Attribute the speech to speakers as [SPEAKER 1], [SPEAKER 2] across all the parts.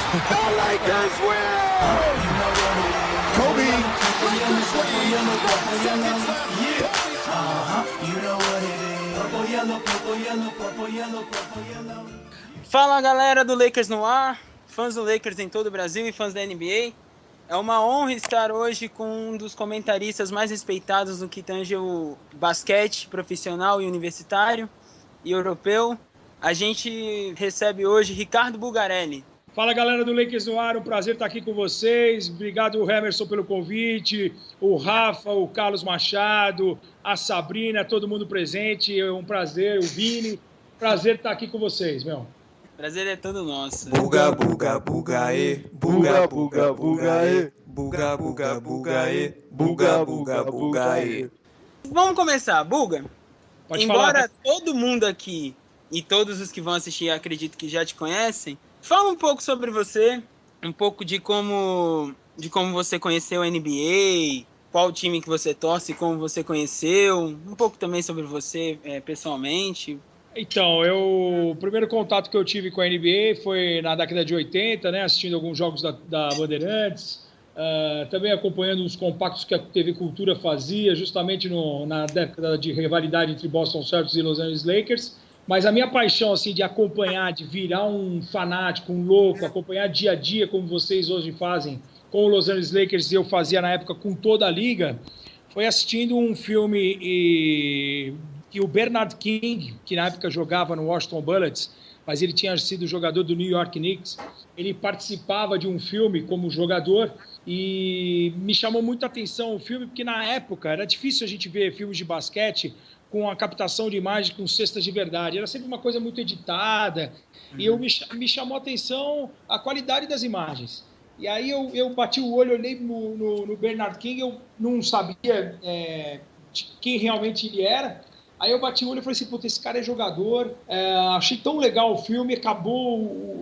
[SPEAKER 1] The Lakers win! Kobe!
[SPEAKER 2] Fala galera do Lakers no ar, fãs do Lakers em todo o Brasil e fãs da NBA. É uma honra estar hoje com um dos comentaristas mais respeitados no que tange o basquete profissional e universitário e europeu. A gente recebe hoje Ricardo Bulgarelli.
[SPEAKER 3] Fala galera do Lakers no ar, um prazer estar aqui com vocês. Obrigado Emerson pelo convite, o Rafa, o Carlos Machado, a Sabrina, todo mundo presente. É um prazer, o Vini. Prazer estar aqui com vocês, meu.
[SPEAKER 2] Prazer é todo nosso.
[SPEAKER 4] Buga, buga, buga, e. Buga, buga, buga, e. Buga, buga, buga, e. Buga, buga, buga, e.
[SPEAKER 2] Vamos começar, Buga.
[SPEAKER 3] Pode
[SPEAKER 2] Embora
[SPEAKER 3] falar.
[SPEAKER 2] todo mundo aqui e todos os que vão assistir, acredito que já te conhecem, fala um pouco sobre você, um pouco de como você conheceu a NBA, qual time que você torce, como você conheceu, um pouco também sobre você pessoalmente.
[SPEAKER 3] Então, o primeiro contato que eu tive com a NBA foi na década de 80, né, assistindo alguns jogos da Bandeirantes, também acompanhando os compactos que a TV Cultura fazia, justamente na década de rivalidade entre Boston Celtics e Los Angeles Lakers. Mas a minha paixão assim, de acompanhar, de virar um fanático, um louco, acompanhar dia a dia, como vocês hoje fazem com o Los Angeles Lakers, e eu fazia na época com toda a liga, foi assistindo um filme que o Bernard King, que na época jogava no Washington Bullets, mas ele tinha sido jogador do New York Knicks, ele participava de um filme como jogador e me chamou muita atenção o filme, porque na época era difícil a gente ver filmes de basquete com a captação de imagem com cestas de verdade. Era sempre uma coisa muito editada, e me chamou a atenção a qualidade das imagens. E aí eu bati o olho, olhei no Bernard King, eu não sabia de quem realmente ele era. Aí eu bati o olho e falei assim, puta, esse cara é jogador, achei tão legal o filme,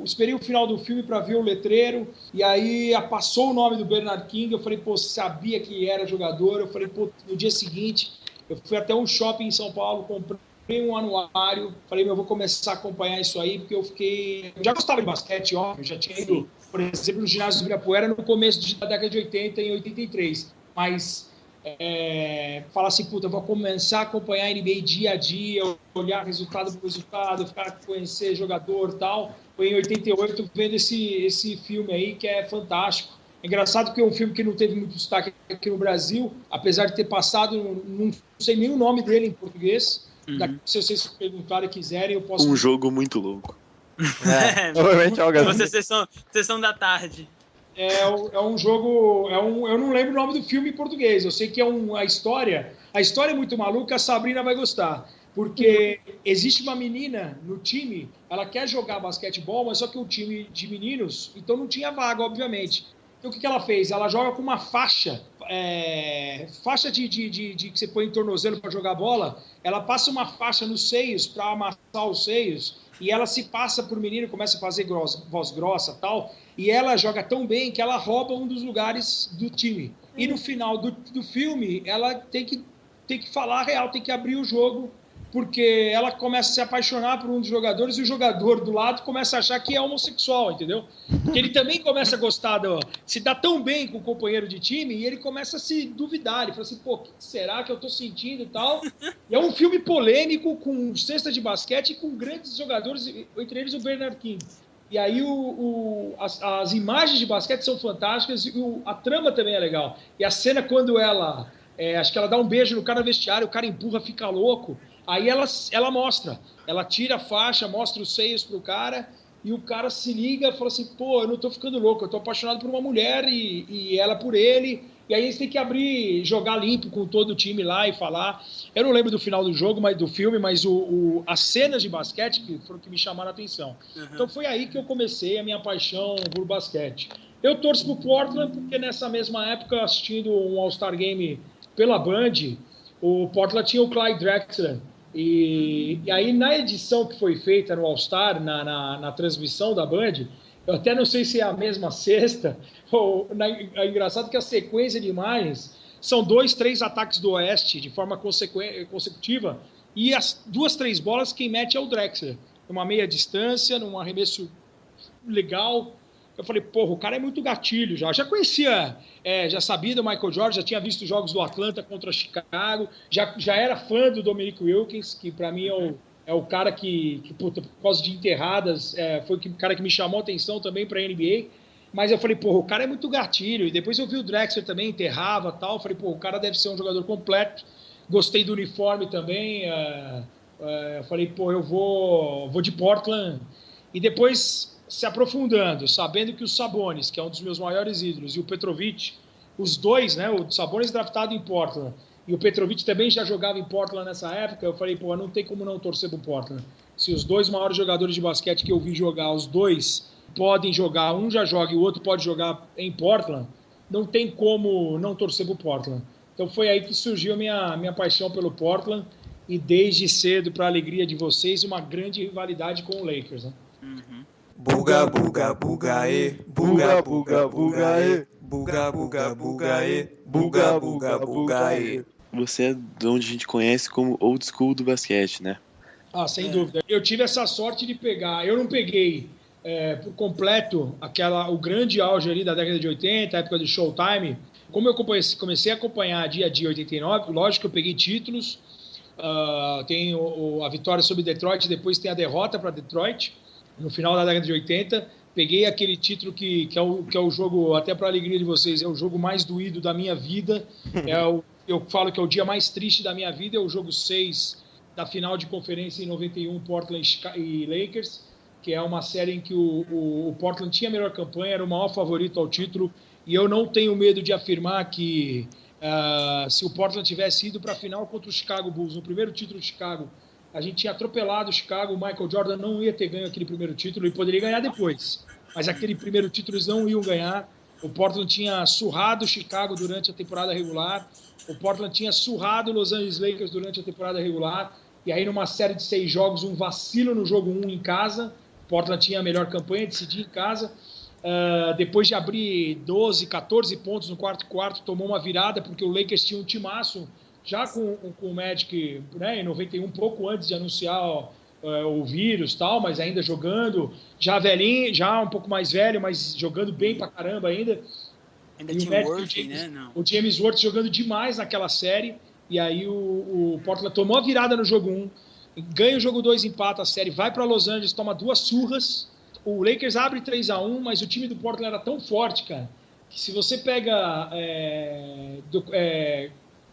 [SPEAKER 3] esperei o final do filme para ver o letreiro, e aí passou o nome do Bernard King, eu falei, pô, sabia que era jogador, eu falei, pô, no dia seguinte, eu fui até um shopping em São Paulo, comprei um anuário, falei, eu vou começar a acompanhar isso aí, porque eu já gostava de basquete, óbvio, já tinha ido, por exemplo, no ginásio do Ibirapuera no começo da década de 80, em 83, mas falar assim, puta, eu vou começar a acompanhar a NBA dia a dia, olhar resultado por resultado, conhecer jogador e tal. Foi em 88 vendo esse filme aí, que é fantástico. É engraçado que é um filme que não teve muito destaque aqui no Brasil, apesar de ter passado, não sei nem o nome dele em português. Se vocês perguntarem e quiserem, eu posso...
[SPEAKER 5] Um jogo muito louco.
[SPEAKER 4] Provavelmente algo assim.
[SPEAKER 2] Você sessão da tarde.
[SPEAKER 3] É um jogo... eu não lembro o nome do filme em português. Eu sei que é a história... A história é muito maluca, a Sabrina vai gostar. Porque existe uma menina no time, ela quer jogar basquetebol, mas só que o time de meninos, então não tinha vaga, obviamente. Então o que ela fez? Ela joga com uma faixa que você põe em tornozelo para jogar bola, ela passa uma faixa nos seios para amassar os seios, e ela se passa por menino, começa a fazer voz grossa e tal, e ela joga tão bem que ela rouba um dos lugares do time. E no final do filme, ela tem que falar a real, tem que abrir o jogo, porque ela começa a se apaixonar por um dos jogadores e o jogador do lado começa a achar que é homossexual, entendeu? Porque ele também começa a gostar, se dá tão bem com o companheiro de time e ele começa a se duvidar. Ele fala assim, pô, o que será que eu tô sentindo e tal? E é um filme polêmico, com cesta de basquete e com grandes jogadores, entre eles o Bernard King. E aí as imagens de basquete são fantásticas e a trama também é legal. E a cena quando ela... acho que ela dá um beijo no cara no vestiário, o cara empurra, fica louco. Aí ela mostra, ela tira a faixa, mostra os seios pro cara, e o cara se liga e fala assim, pô, eu não tô ficando louco, eu tô apaixonado por uma mulher e ela por ele. E aí eles têm que jogar limpo com todo o time lá e falar. Eu não lembro do final do jogo, do filme, mas as cenas de basquete que foram que me chamaram a atenção. Então foi aí que eu comecei a minha paixão por basquete. Eu torço pro Portland porque nessa mesma época, assistindo um All-Star Game pela Band, o Portland tinha o Clyde Drexler. E aí, na edição que foi feita no All-Star, na transmissão da Band, eu até não sei se é a mesma sexta, é engraçado que a sequência de imagens são 2, 3 ataques do Oeste de forma consecutiva, e as 2, 3 bolas quem mete é o Drexler, numa meia distância, num arremesso legal, Eu falei, porra, o cara é muito gatilho já. Já conhecia, já sabia do Michael Jordan, já tinha visto jogos do Atlanta contra Chicago, já era fã do Dominique Wilkins, que para mim é o cara que puta, por causa de enterradas, foi o cara que me chamou a atenção também para a NBA. Mas eu falei, porra, o cara é muito gatilho. E depois eu vi o Drexler também, enterrava e tal. Eu falei, porra, o cara deve ser um jogador completo. Gostei do uniforme também. Eu falei, pô, eu vou de Portland. E depois, se aprofundando, sabendo que o Sabonis, que é um dos meus maiores ídolos, e o Petrovic, os dois, né? O Sabonis draftado em Portland e o Petrovic também já jogava em Portland nessa época. Eu falei, pô, não tem como não torcer pro Portland. Se os dois maiores jogadores de basquete que eu vi jogar, os dois podem jogar, um já joga e o outro pode jogar em Portland, não tem como não torcer pro Portland. Então foi aí que surgiu a minha paixão pelo Portland e desde cedo, para a alegria de vocês, uma grande rivalidade com o Lakers, né?
[SPEAKER 2] Uhum.
[SPEAKER 4] Buga, buga, buga, e. Buga, buga, buga, e. Buga, buga, buga, e. Buga, buga, buga, e.
[SPEAKER 5] Você é de onde a gente conhece como old school do basquete, né?
[SPEAKER 3] Ah, sem dúvida. Eu tive essa sorte de pegar. Eu não peguei por completo o grande auge ali da década de 80, a época do Showtime. Como eu comecei a acompanhar dia a dia 89, lógico que eu peguei títulos. Tem a vitória sobre Detroit, depois tem a derrota para Detroit, no final da década de 80. Peguei aquele título que é o jogo, até para a alegria de vocês, é o jogo mais doído da minha vida. Eu falo que é o dia mais triste da minha vida, é o jogo 6 da final de conferência em 91, Portland e Lakers, que é uma série em que o Portland tinha a melhor campanha, era o maior favorito ao título, e eu não tenho medo de afirmar que se o Portland tivesse ido para a final contra o Chicago Bulls, no primeiro título de Chicago, a gente tinha atropelado o Chicago, o Michael Jordan não ia ter ganho aquele primeiro título e poderia ganhar depois, mas aquele primeiro título eles não iam ganhar. O Portland tinha surrado o Chicago durante a temporada regular, o Portland tinha surrado o Los Angeles Lakers durante a temporada regular, e aí numa série de 6 jogos, um vacilo no jogo 1 em casa, o Portland tinha a melhor campanha, decidia em casa. Depois de abrir 12, 14 pontos no quarto, tomou uma virada, porque o Lakers tinha um timaço, já com o Magic, né, em 91, pouco antes de anunciar o vírus e tal, mas ainda jogando, já velhinho, já um pouco mais velho, mas jogando bem pra caramba ainda.
[SPEAKER 2] Ainda
[SPEAKER 3] E
[SPEAKER 2] tinha o
[SPEAKER 3] Magic,
[SPEAKER 2] Worthy, né? Não.
[SPEAKER 3] O James Worthy jogando demais naquela série, e aí o Portland tomou a virada no jogo 1, ganha o jogo 2, empata a série, vai para Los Angeles, toma 2 surras. O Lakers abre 3-1, mas o time do Portland era tão forte, cara, que se você pega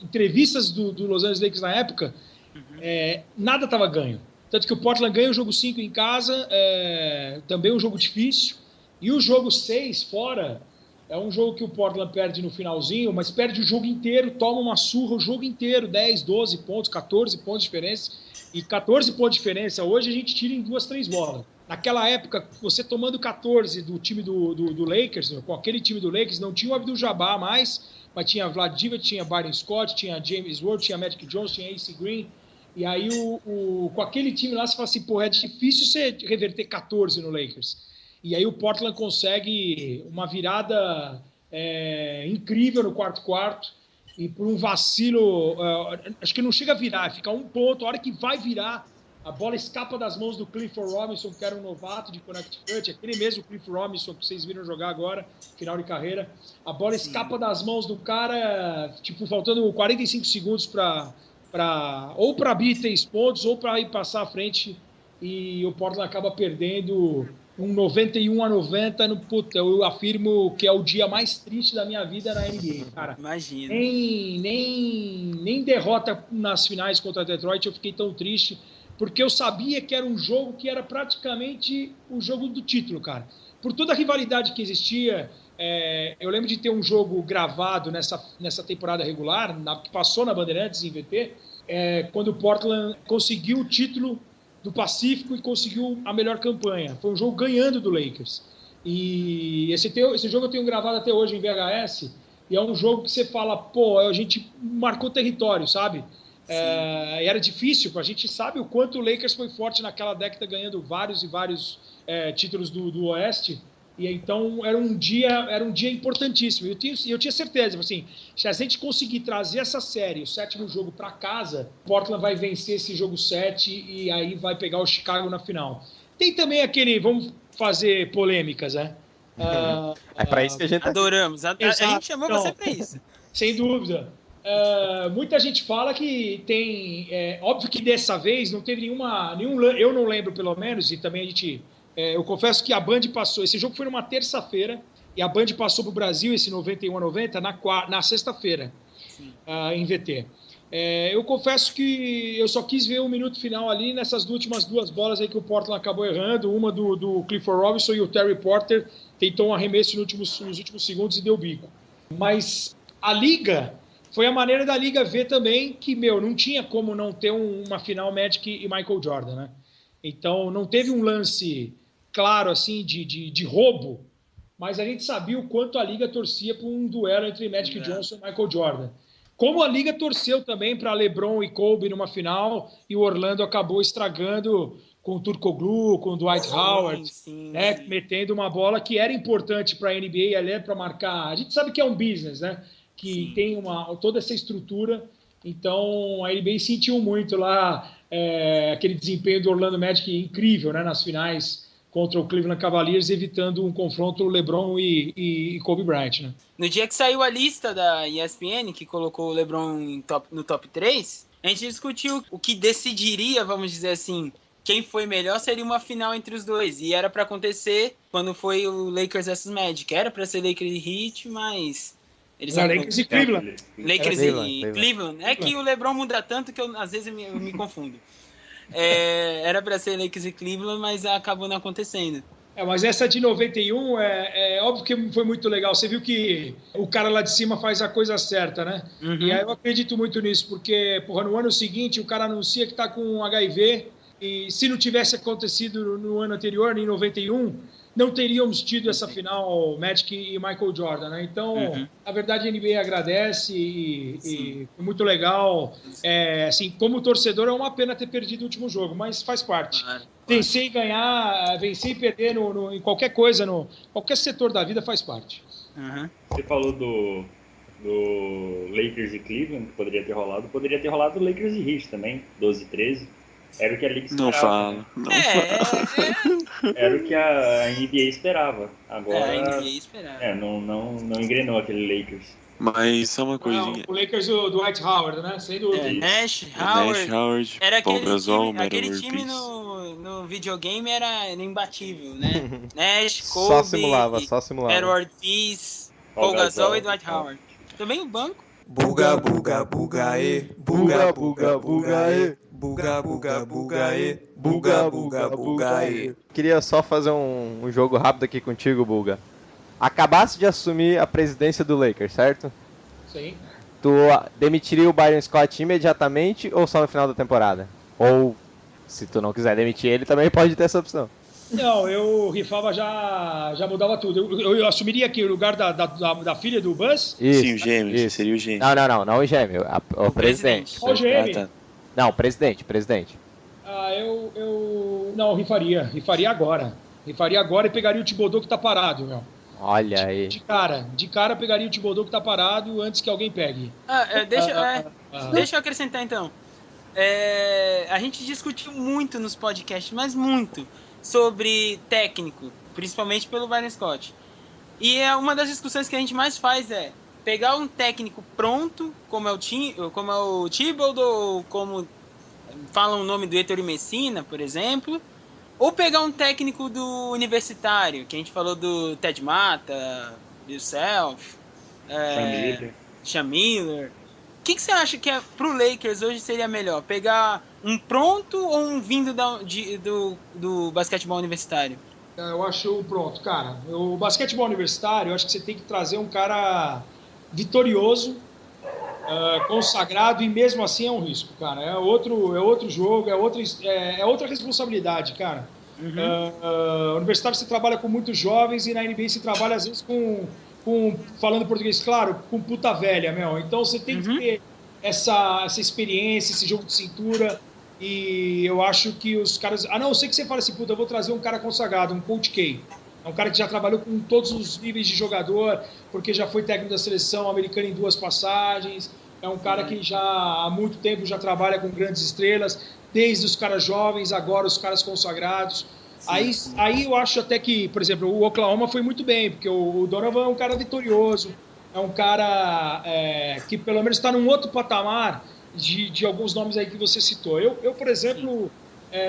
[SPEAKER 3] entrevistas do Los Angeles Lakers na época, nada estava ganho. Tanto que o Portland ganha o jogo 5 em casa, também um jogo difícil, e o jogo 6 fora é um jogo que o Portland perde no finalzinho, mas perde o jogo inteiro, toma uma surra o jogo inteiro, 10, 12 pontos, 14 pontos de diferença, e 14 pontos de diferença, hoje a gente tira em 2, 3 bolas. Naquela época, você tomando 14 do time do Lakers, com aquele time do Lakers, não tinha o Abdul-Jabbar mais, mas tinha Vlad Divac, tinha Byron Scott, tinha James Worthy, tinha Magic Johnson, tinha AC Green, e aí com aquele time lá, você fala assim, pô, é difícil você reverter 14 no Lakers. E aí o Portland consegue uma virada incrível no quarto, e por um vacilo, acho que não chega a virar, fica 1 ponto, a hora que vai virar, a bola escapa das mãos do Clifford Robinson, que era um novato de Connecticut, aquele mesmo Clifford Robinson que vocês viram jogar agora, final de carreira. A bola escapa das mãos do cara, tipo, faltando 45 segundos ou para abrir 3 pontos, ou para ir passar à frente, e o Portland acaba perdendo um 91-90. Puta, eu afirmo que é o dia mais triste da minha vida na NBA, cara.
[SPEAKER 2] Imagina.
[SPEAKER 3] Nem derrota nas finais contra Detroit eu fiquei tão triste, porque eu sabia que era um jogo que era praticamente o jogo do título, cara. Por toda a rivalidade que existia, eu lembro de ter um jogo gravado nessa temporada regular, que passou na Bandeirantes, em VT, quando o Portland conseguiu o título do Pacífico e conseguiu a melhor campanha. Foi um jogo ganhando do Lakers. E esse jogo eu tenho gravado até hoje em VHS, e é um jogo que você fala, pô, a gente marcou território, sabe? Era difícil, a gente sabe o quanto o Lakers foi forte naquela década, ganhando vários e vários títulos do Oeste, e então era um dia importantíssimo. Eu tinha certeza, assim, se a gente conseguir trazer essa série, o 7º jogo, para casa, Portland vai vencer esse jogo 7 e aí vai pegar o Chicago na final. Tem também vamos fazer polêmicas, né?
[SPEAKER 6] É para isso que a gente...
[SPEAKER 2] Adoramos. A
[SPEAKER 3] Exato.
[SPEAKER 2] gente chamou você para isso.
[SPEAKER 3] Sem dúvida. Muita gente fala que tem... óbvio que dessa vez não teve nenhum... Eu não lembro, pelo menos, e também a gente... eu confesso que a Band passou... Esse jogo foi numa terça-feira, e a Band passou para o Brasil, esse 91-90, na sexta-feira, em VT. Eu confesso que eu só quis ver o minuto final ali nessas últimas duas bolas aí que o Portland acabou errando. Uma do Clifford Robinson e o Terry Porter tentou um arremesso nos últimos segundos e deu bico. Mas a Liga, foi a maneira da Liga ver também que, não tinha como não ter uma final Magic e Michael Jordan, né? Então, não teve um lance claro, assim, de roubo, mas a gente sabia o quanto a Liga torcia por um duelo entre Magic Johnson e Michael Jordan. Como a Liga torceu também para LeBron e Kobe numa final, e o Orlando acabou estragando com o Turkoglu, com o Dwight Howard, né, metendo uma bola que era importante para a NBA, ali para marcar. A gente sabe que é um business, né, que tem toda essa estrutura, então a NBA sentiu muito lá aquele desempenho do Orlando Magic incrível, né, nas finais contra o Cleveland Cavaliers, evitando um confronto LeBron e Kobe Bryant, né?
[SPEAKER 2] No dia que saiu a lista da ESPN, que colocou o LeBron no top 3, a gente discutiu o que decidiria, vamos dizer assim, quem foi melhor, seria uma final entre os dois. E era para acontecer quando foi o Lakers vs Magic. Era para ser Lakers e Heat, mas...
[SPEAKER 3] Lakers e Cleveland.
[SPEAKER 2] Lakers e Cleveland. É que o LeBron muda tanto que às vezes eu me confundo. Era para ser Lakers e Cleveland, mas acabou não acontecendo.
[SPEAKER 3] Mas essa de 91 é óbvio que foi muito legal. Você viu que o cara lá de cima faz a coisa certa, né? Uhum. E aí eu acredito muito nisso, porque no ano seguinte o cara anuncia que tá com HIV, e se não tivesse acontecido no ano anterior, em 91, não teríamos tido essa final Magic e Michael Jordan, né? Então, na verdade, a NBA agradece e foi muito legal. Assim, como torcedor, é uma pena ter perdido o último jogo, mas faz parte. Claro. Vencer e ganhar, vencer e perder em qualquer coisa, qualquer setor da vida faz parte.
[SPEAKER 7] Uhum. Você falou do Lakers e Cleveland, que poderia ter rolado o Lakers e Heat também, 12-13. Era o que a Liga esperava.
[SPEAKER 5] Não fala.
[SPEAKER 7] Era o que a NBA esperava. Agora,
[SPEAKER 2] a NBA esperava.
[SPEAKER 7] Não engrenou aquele Lakers.
[SPEAKER 5] Mas só uma coisinha.
[SPEAKER 3] O Lakers do Dwight Howard, né? Sem dúvida.
[SPEAKER 2] Nash, Howard. Era aquele time no videogame era imbatível, né? Nash, Kobe,
[SPEAKER 6] só simulava.
[SPEAKER 2] Edward Peace, Paul Gasol e Dwight Howard. Também o banco.
[SPEAKER 4] Buga, buga, buga, buga, buga, buga, buga, buga, buga, buga, buga, buga.
[SPEAKER 6] Queria só fazer um jogo rápido aqui contigo, Buga. Acabasse de assumir a presidência do Lakers, certo?
[SPEAKER 3] Sim.
[SPEAKER 6] Tu demitiria o Byron Scott imediatamente ou só no final da temporada? Ou, se tu não quiser demitir ele, também pode ter essa opção.
[SPEAKER 3] Não, eu rifava, já mudava tudo. Eu assumiria aqui o lugar da filha do Buzz?
[SPEAKER 6] Isso,
[SPEAKER 5] sim, o gêmeo, isso. Seria o gêmeo.
[SPEAKER 6] Não o gêmeo, o presidente.
[SPEAKER 3] O gêmeo?
[SPEAKER 5] Tá.
[SPEAKER 6] Não, presidente.
[SPEAKER 3] Não, rifaria agora. Rifaria agora e pegaria o Thibodeau que tá parado, meu.
[SPEAKER 6] Olha aí.
[SPEAKER 3] De cara pegaria o Thibodeau que tá parado antes que alguém pegue.
[SPEAKER 2] Deixa eu acrescentar então. A gente discutiu muito nos podcasts, mas muito, sobre técnico, principalmente pelo Byron Scott. E uma das discussões que a gente mais faz é pegar um técnico pronto, como é o Thibodeau, como falam o nome do Ettore Messina, por exemplo, ou pegar um técnico do universitário, que a gente falou do Ted Mata, Bill Self, Sean Miller. O que você acha que pro Lakers hoje seria melhor? Pegar um pronto ou um vindo do basquetebol universitário?
[SPEAKER 3] Eu acho o pronto, cara. O basquetebol universitário, eu acho que você tem que trazer um cara vitorioso, consagrado, e mesmo assim é um risco, cara. É outro jogo, é outra responsabilidade, cara. Uhum. Universitário você trabalha com muitos jovens e na NBA você trabalha às vezes com falando português, claro, com puta velha, meu. Então você tem que ter essa experiência, esse jogo de cintura. E eu acho que os caras... A não ser que você fale assim, puta, eu vou trazer um cara consagrado, um Coach K. É um cara que já trabalhou com todos os níveis de jogador, porque já foi técnico da seleção americana em 2 passagens. É um cara que já há muito tempo já trabalha com grandes estrelas, desde os caras jovens, agora os caras consagrados. Aí eu acho até que, por exemplo, o Oklahoma foi muito bem, porque o Donovan é um cara vitorioso, é um cara que pelo menos está num outro patamar de alguns nomes aí que você citou. Eu por exemplo,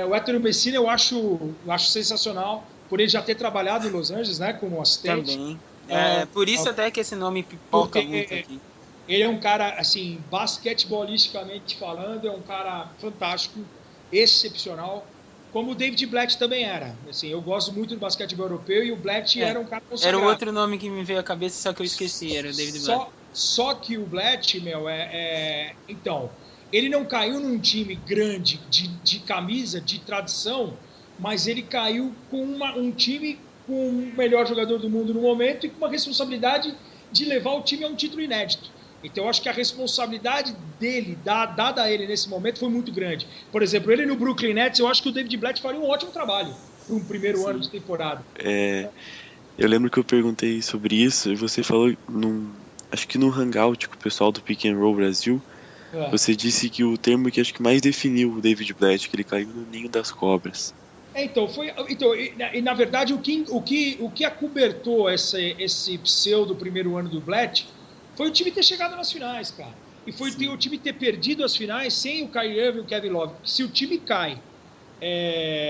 [SPEAKER 3] o Héctor Messina eu acho sensacional, por ele já ter trabalhado em Los Angeles, né, como assistente.
[SPEAKER 2] Também. Por isso até que esse nome pipoca muito aqui.
[SPEAKER 3] Ele é um cara, assim, basquetebolisticamente falando, é um cara fantástico, excepcional, como o David Blatt também era. Assim, eu gosto muito do basquetebol europeu e o Blatt era um cara consagrado.
[SPEAKER 2] Era o outro nome que me veio à cabeça, só que eu esqueci, era o David Blatt.
[SPEAKER 3] Só que o Blatt, então, ele não caiu num time grande de camisa, de tradição, mas ele caiu com um time com o melhor jogador do mundo no momento e com uma responsabilidade de levar o time a um título inédito. Então eu acho que a responsabilidade dele, dada a ele nesse momento, foi muito grande. Por exemplo, ele no Brooklyn Nets, eu acho que o David Blatt faria um ótimo trabalho para um primeiro ano de temporada.
[SPEAKER 5] Eu lembro que eu perguntei sobre isso e você falou, acho que no Hangout com o pessoal do Pick and Roll Brasil, você disse que o termo que acho que mais definiu o David Blatt, que ele caiu no ninho das cobras.
[SPEAKER 3] Na verdade, o que acobertou esse pseudo primeiro ano do Blatt foi o time ter chegado nas finais, cara. E foi o time ter perdido as finais sem o Kyrie Irving e o Kevin Love. Se o time cai,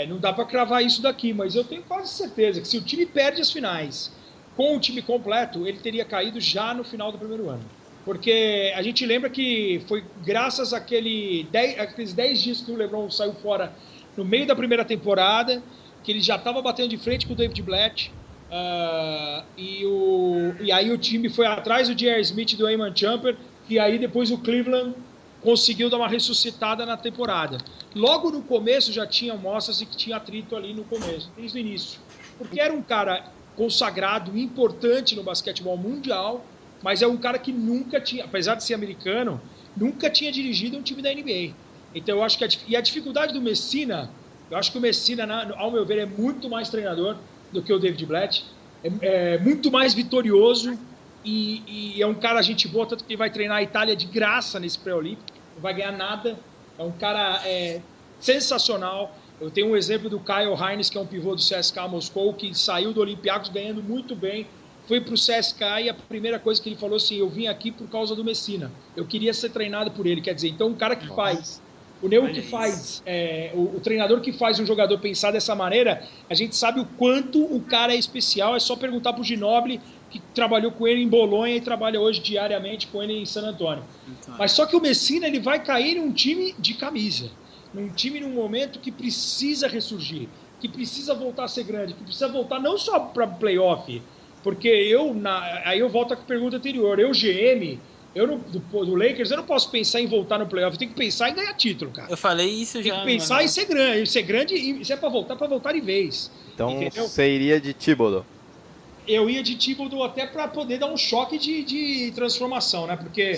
[SPEAKER 3] não dá para cravar isso daqui, mas eu tenho quase certeza que se o time perde as finais com o time completo, ele teria caído já no final do primeiro ano. Porque a gente lembra que foi graças àqueles 10 dias que o LeBron saiu fora no meio da primeira temporada, que ele já estava batendo de frente com o David Blatt, e aí o time foi atrás do J.R. Smith e do Eamon Jumper, e aí depois o Cleveland conseguiu dar uma ressuscitada na temporada. Logo no começo já tinha mostras de que tinha atrito ali no começo, desde o início. Porque era um cara consagrado, importante no basquetebol mundial, mas é um cara que nunca tinha, apesar de ser americano, nunca tinha dirigido um time da NBA. Então eu acho que a dificuldade do Messina, eu acho que o Messina, ao meu ver, é muito mais treinador do que o David Blatt, é muito mais vitorioso e é um cara gente boa, tanto que ele vai treinar a Itália de graça nesse pré-olímpico, não vai ganhar nada, é um cara sensacional. Eu tenho um exemplo do Kyle Hines, que é um pivô do CSKA Moscou, que saiu do Olympiacos ganhando muito bem, foi para o CSKA e a primeira coisa que ele falou assim, eu vim aqui por causa do Messina, eu queria ser treinado por ele, quer dizer, então um cara que faz... O Neo que faz, o treinador que faz um jogador pensar dessa maneira, a gente sabe o quanto o cara é especial, é só perguntar pro Ginobili, que trabalhou com ele em Bolonha e trabalha hoje diariamente com ele em San Antonio. Então. Mas só que o Messina, ele vai cair num time de camisa, num time num momento que precisa ressurgir, que precisa voltar a ser grande, que precisa voltar não só para playoff, porque aí eu volto à pergunta anterior, GM... do Lakers, eu não posso pensar em voltar no playoff, eu tenho que pensar em ganhar título, cara.
[SPEAKER 2] Eu falei isso já.
[SPEAKER 3] Tem que pensar em ser grande, e se é pra voltar de vez.
[SPEAKER 6] Então
[SPEAKER 3] entendeu?
[SPEAKER 6] Você iria de Thibodeau?
[SPEAKER 3] Eu ia de Thibodeau até pra poder dar um choque de transformação, né? Porque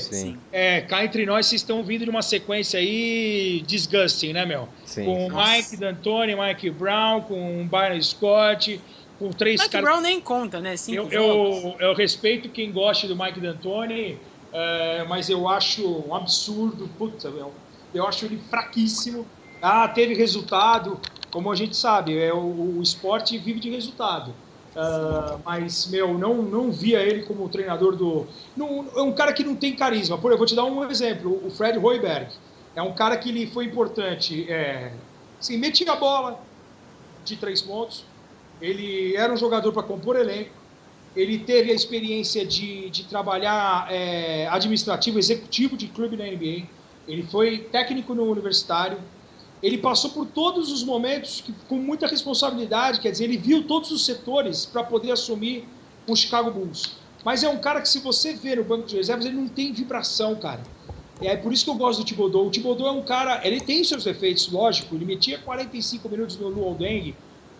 [SPEAKER 3] cá entre nós, vocês estão vindo de uma sequência aí disgusting, né, meu?
[SPEAKER 6] Sim.
[SPEAKER 3] Com Mike D'Antoni, Mike Brown, com Byron Scott, com 3
[SPEAKER 2] Mike
[SPEAKER 3] caras...
[SPEAKER 2] Brown nem conta, né?
[SPEAKER 3] Eu respeito quem gosta do Mike D'Antoni, mas eu acho um absurdo, eu acho ele fraquíssimo. Teve resultado, como a gente sabe, o esporte vive de resultado. Mas, não via ele como treinador é um cara que não tem carisma. Eu vou te dar um exemplo, o Fred Hoiberg. É um cara que ele foi importante, metia a bola de 3 pontos, ele era um jogador para compor elenco, ele teve a experiência de trabalhar administrativo, executivo de clube na NBA. Ele foi técnico no universitário. Ele passou por todos os momentos com muita responsabilidade, quer dizer, ele viu todos os setores para poder assumir o Chicago Bulls. Mas é um cara que, se você vê no banco de reservas, ele não tem vibração, cara. É por isso que eu gosto do Thibodeau. O Thibodeau é um cara, ele tem seus defeitos, lógico. Ele metia 45 minutos no Luol Deng,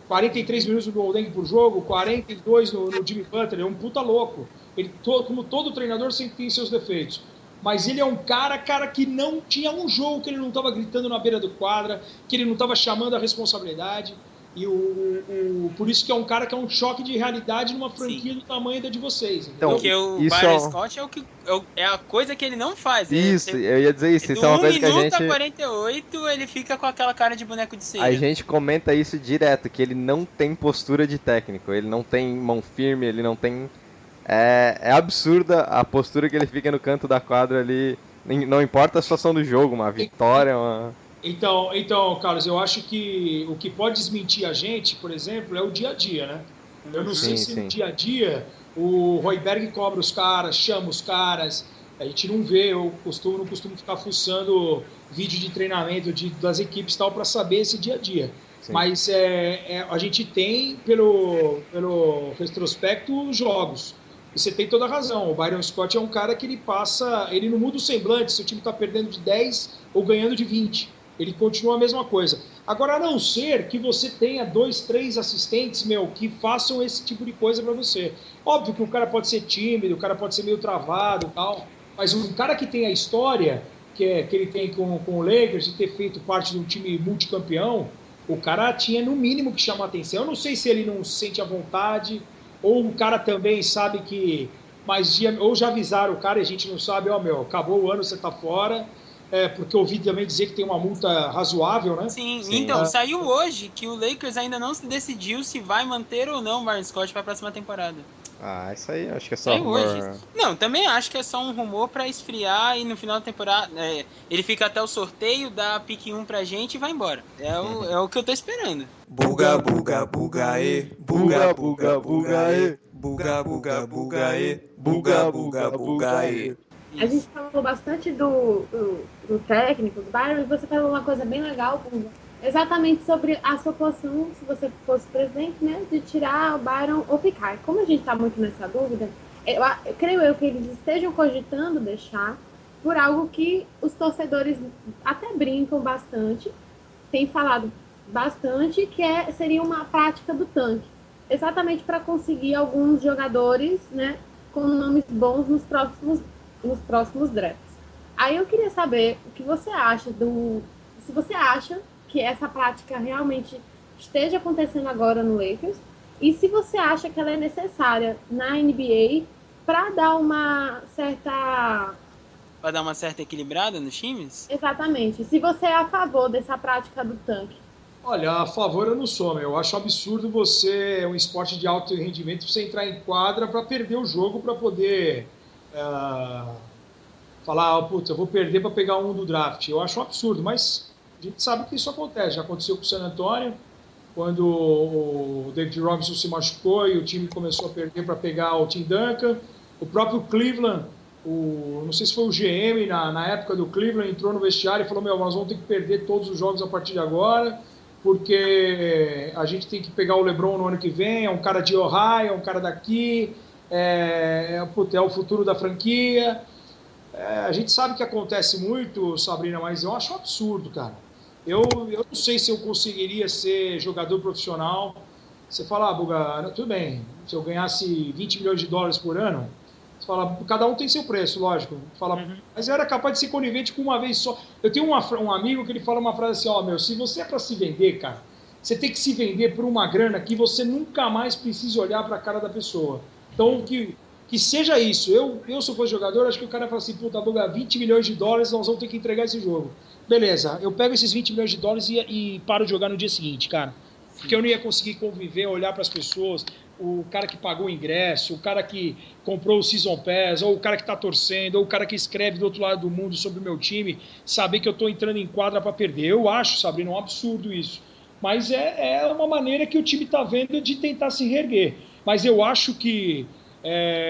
[SPEAKER 3] 43 minutos no Oldeng por jogo, 42 no Jimmy Butler, é um puta louco. Ele, como todo treinador, sempre tem seus defeitos. Mas ele é um cara que não tinha um jogo que ele não estava gritando na beira do quadra, que ele não estava chamando a responsabilidade. E por isso que é um cara que é um choque de realidade numa franquia do tamanho da de vocês.
[SPEAKER 6] Então,
[SPEAKER 2] porque o
[SPEAKER 6] isso
[SPEAKER 2] Byron Scott é a coisa que ele não faz.
[SPEAKER 6] Isso, eu ia dizer isso. Isso é uma coisa que a gente...
[SPEAKER 2] Do 1 minuto a 48, ele fica com aquela cara de boneco de cera.
[SPEAKER 6] A gente comenta isso direto, que ele não tem postura de técnico, ele não tem mão firme, ele não tem... É absurda a postura que ele fica no canto da quadra ali, não importa a situação do jogo, uma vitória, uma...
[SPEAKER 3] Então, Carlos, eu acho que o que pode desmentir a gente, por exemplo, é o dia a dia, né? Eu não sei se no dia a dia o Højbjerg cobra os caras, chama os caras, a gente não vê, eu não costumo ficar fuçando vídeo de treinamento das equipes e tal para saber esse dia a dia. Sim. Mas a gente tem, pelo retrospecto, os jogos. E você tem toda a razão, o Byron Scott é um cara que ele não muda o semblante se o time está perdendo de 10 ou ganhando de 20. Ele continua a mesma coisa. Agora, a não ser que você tenha 2, 3 assistentes, que façam esse tipo de coisa para você. Óbvio que o cara pode ser tímido, o cara pode ser meio travado e tal, mas um cara que tem a história que ele tem com o Lakers, de ter feito parte de um time multicampeão, o cara tinha no mínimo que chamar atenção. Eu não sei se ele não se sente à vontade, ou o cara também sabe que... ou já avisaram o cara e a gente não sabe, acabou o ano, você tá fora... porque eu ouvi também dizer que tem uma multa razoável, né?
[SPEAKER 2] Sim. Então, saiu hoje que o Lakers ainda não se decidiu se vai manter ou não o Byron Scott para a próxima temporada.
[SPEAKER 6] Isso aí, acho que é só rumor.
[SPEAKER 2] Hoje. Não, também acho que é só um rumor para esfriar e no final da temporada ele fica até o sorteio, dá a pick 1 pra gente e vai embora. É o que eu tô esperando.
[SPEAKER 4] Buga, buga, buga, e. Buga, buga, buga, e. Buga, buga, buga, e. Buga, buga, buga, e.
[SPEAKER 8] A gente falou bastante do técnico, do Byron, e você falou uma coisa bem legal, exatamente sobre a sua posição, se você fosse presidente, né, de tirar o Byron ou ficar. Como a gente está muito nessa dúvida, eu creio que eles estejam cogitando deixar por algo que os torcedores até brincam bastante, têm falado bastante, que seria uma prática do tanque, exatamente para conseguir alguns jogadores, né, com nomes bons nos próximos drafts. Aí eu queria saber o que você acha se você acha que essa prática realmente esteja acontecendo agora no Lakers e se você acha que ela é necessária na NBA para dar uma certa
[SPEAKER 2] equilibrada nos times?
[SPEAKER 8] Exatamente. Se você é a favor dessa prática do tanque.
[SPEAKER 3] Olha, a favor eu não sou, eu acho absurdo um esporte de alto rendimento, você entrar em quadra para perder o jogo, para poder falar, eu vou perder para pegar um do draft. Eu acho um absurdo, mas a gente sabe que isso acontece. Já aconteceu com o San Antonio, quando o David Robinson se machucou e o time começou a perder para pegar o Tim Duncan. O próprio Cleveland, não sei se foi o GM na época do Cleveland, entrou no vestiário e falou, nós vamos ter que perder todos os jogos a partir de agora, porque a gente tem que pegar o LeBron no ano que vem, é um cara de Ohio, é um cara daqui, é o futuro da franquia. A gente sabe que acontece muito, Sabrina, mas eu acho um absurdo, cara. Eu não sei se eu conseguiria ser jogador profissional. Você fala, Buga, tudo bem, se eu ganhasse 20 milhões de dólares por ano, você fala, cada um tem seu preço, lógico. Fala, mas eu era capaz de ser conivente com uma vez só. Eu tenho um amigo que ele fala uma frase assim, se você é para se vender, cara, você tem que se vender por uma grana que você nunca mais precise olhar para a cara da pessoa. Então, que seja isso. Eu se eu fosse jogador, acho que o cara fala assim, Buga, 20 milhões de dólares, nós vamos ter que entregar esse jogo. Beleza, eu pego esses 20 milhões de dólares e paro de jogar no dia seguinte, cara. Porque eu não ia conseguir conviver, olhar para as pessoas, o cara que pagou o ingresso, o cara que comprou o Season Pass, ou o cara que está torcendo, ou o cara que escreve do outro lado do mundo sobre o meu time, saber que eu estou entrando em quadra para perder. Eu acho, Sabrina, um absurdo isso. Mas é uma maneira que o time está vendo de tentar se reerguer. Mas eu acho que...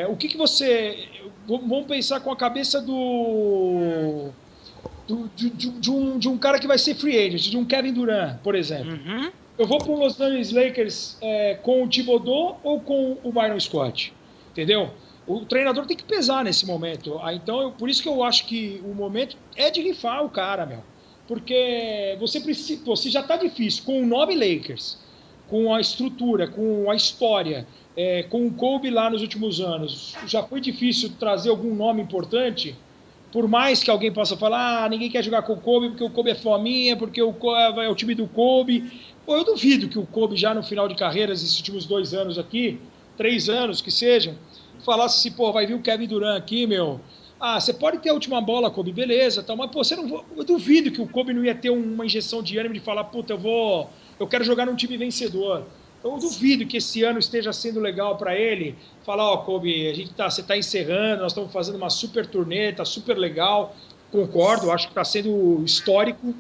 [SPEAKER 3] o que você... Vamos pensar com a cabeça de um cara que vai ser free agent, de um Kevin Durant, por exemplo. Eu vou para o Los Angeles Lakers com o Thibodeau ou com o Byron Scott? Entendeu? O treinador tem que pesar nesse momento. Então, por isso que eu acho que o momento é de rifar o cara, Porque você já está difícil com o 9 Lakers, com a estrutura, com a história, com o Kobe lá nos últimos anos. Já foi difícil trazer algum nome importante, por mais que alguém possa falar, ninguém quer jogar com o Kobe porque o Kobe é fominha, porque é o time do Kobe. Pô, eu duvido que o Kobe já no final de carreira, esses últimos 2 anos aqui, 3 anos que sejam, falasse assim, pô, vai vir o Kevin Durant aqui, meu. Ah, você pode ter a última bola, Kobe, beleza, tal, mas pô, você não. Eu duvido que o Kobe não ia ter uma injeção de ânimo de falar, puta, eu quero jogar num time vencedor. Eu duvido que esse ano esteja sendo legal para ele. Falar, ó, Kobe, você tá encerrando, nós estamos fazendo uma super turnê, tá super legal. Concordo, acho que está sendo histórico,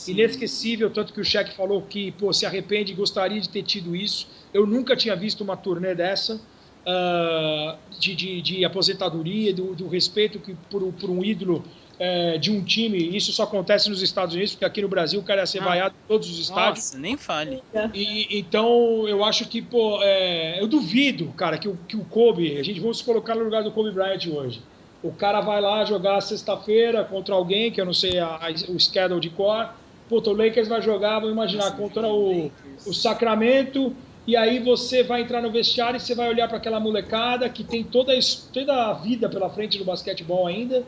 [SPEAKER 3] inesquecível, tanto que o Shaq falou que, pô, se arrepende e gostaria de ter tido isso. Eu nunca tinha visto uma turnê dessa. De aposentadoria, do respeito que por um ídolo de um time. Isso só acontece nos Estados Unidos, porque aqui no Brasil o cara ia ser vaiado em todos os estádios.
[SPEAKER 2] Nossa, nem fale.
[SPEAKER 3] Então eu acho que, pô, eu duvido, cara, que o Kobe, a gente vai se colocar no lugar do Kobe Bryant hoje. O cara vai lá jogar sexta-feira contra alguém, que eu não sei o schedule de cor. Puta, o Lakers vai jogar, vamos imaginar, contra o Sacramento. E aí você vai entrar no vestiário e você vai olhar para aquela molecada que tem toda a vida pela frente do basquetebol ainda.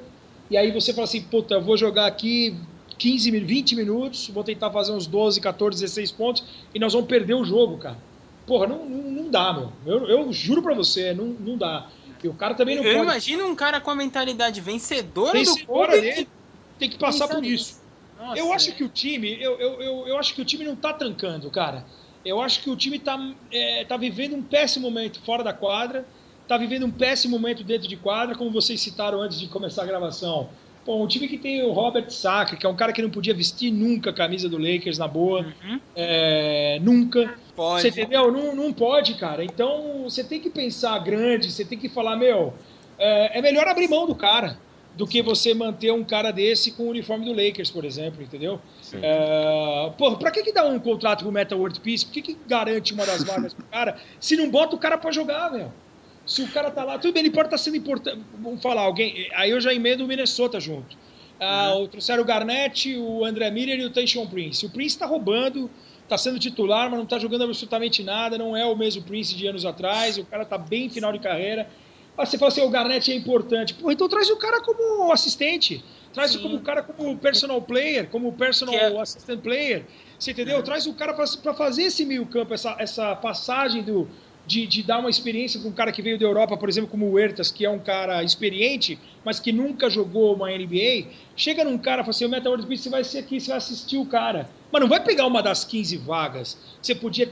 [SPEAKER 3] E aí você fala assim, puta, eu vou jogar aqui 15, 20 minutos, vou tentar fazer uns 12, 14, 16 pontos e nós vamos perder o jogo, cara. Porra, não dá, meu. Eu juro pra você, não dá. E o cara também não pode...
[SPEAKER 2] Eu imagino um cara com a mentalidade vencedora do Kobe
[SPEAKER 3] dele, tem que passar por isso. Nossa, eu acho que o time, eu acho que o time não tá tancando, cara. Eu acho que o time tá vivendo um péssimo momento fora da quadra, tá vivendo um péssimo momento dentro de quadra, como vocês citaram antes de começar a gravação. Pô, um time que tem o Robert Sacre, que é um cara que não podia vestir nunca a camisa do Lakers, na boa. Nunca.
[SPEAKER 2] Pode.
[SPEAKER 3] Você entendeu? Não pode, cara. Então, você tem que pensar grande, você tem que falar, é melhor abrir mão do cara do que você manter um cara desse com o uniforme do Lakers, por exemplo, entendeu? Porra, pra que dá um contrato pro Metal World Peace? Por que garante uma das vagas pro cara se não bota o cara pra jogar, meu? Se o cara tá lá, tudo bem, ele pode estar sendo importante. Vamos falar, alguém. Aí eu já emendo o Minnesota junto. Trouxeram o Garnett, o André Miller e o Tayshaun Prince. O Prince tá roubando, tá sendo titular, mas não tá jogando absolutamente nada, não é o mesmo Prince de anos atrás, o cara tá bem final de carreira. Você fala assim, o Garnett é importante. Pô, então traz o cara como assistente. Traz o cara como personal player, como personal assistant player. Você entendeu? Traz o cara para fazer esse meio campo, essa passagem de dar uma experiência para um cara que veio da Europa, por exemplo, como o Huertas, que é um cara experiente, mas que nunca jogou uma NBA. Chega num cara e fala assim, o Metal World Peace, você vai ser aqui, você vai assistir o cara. Mas não vai pegar uma das 15 vagas. Você podia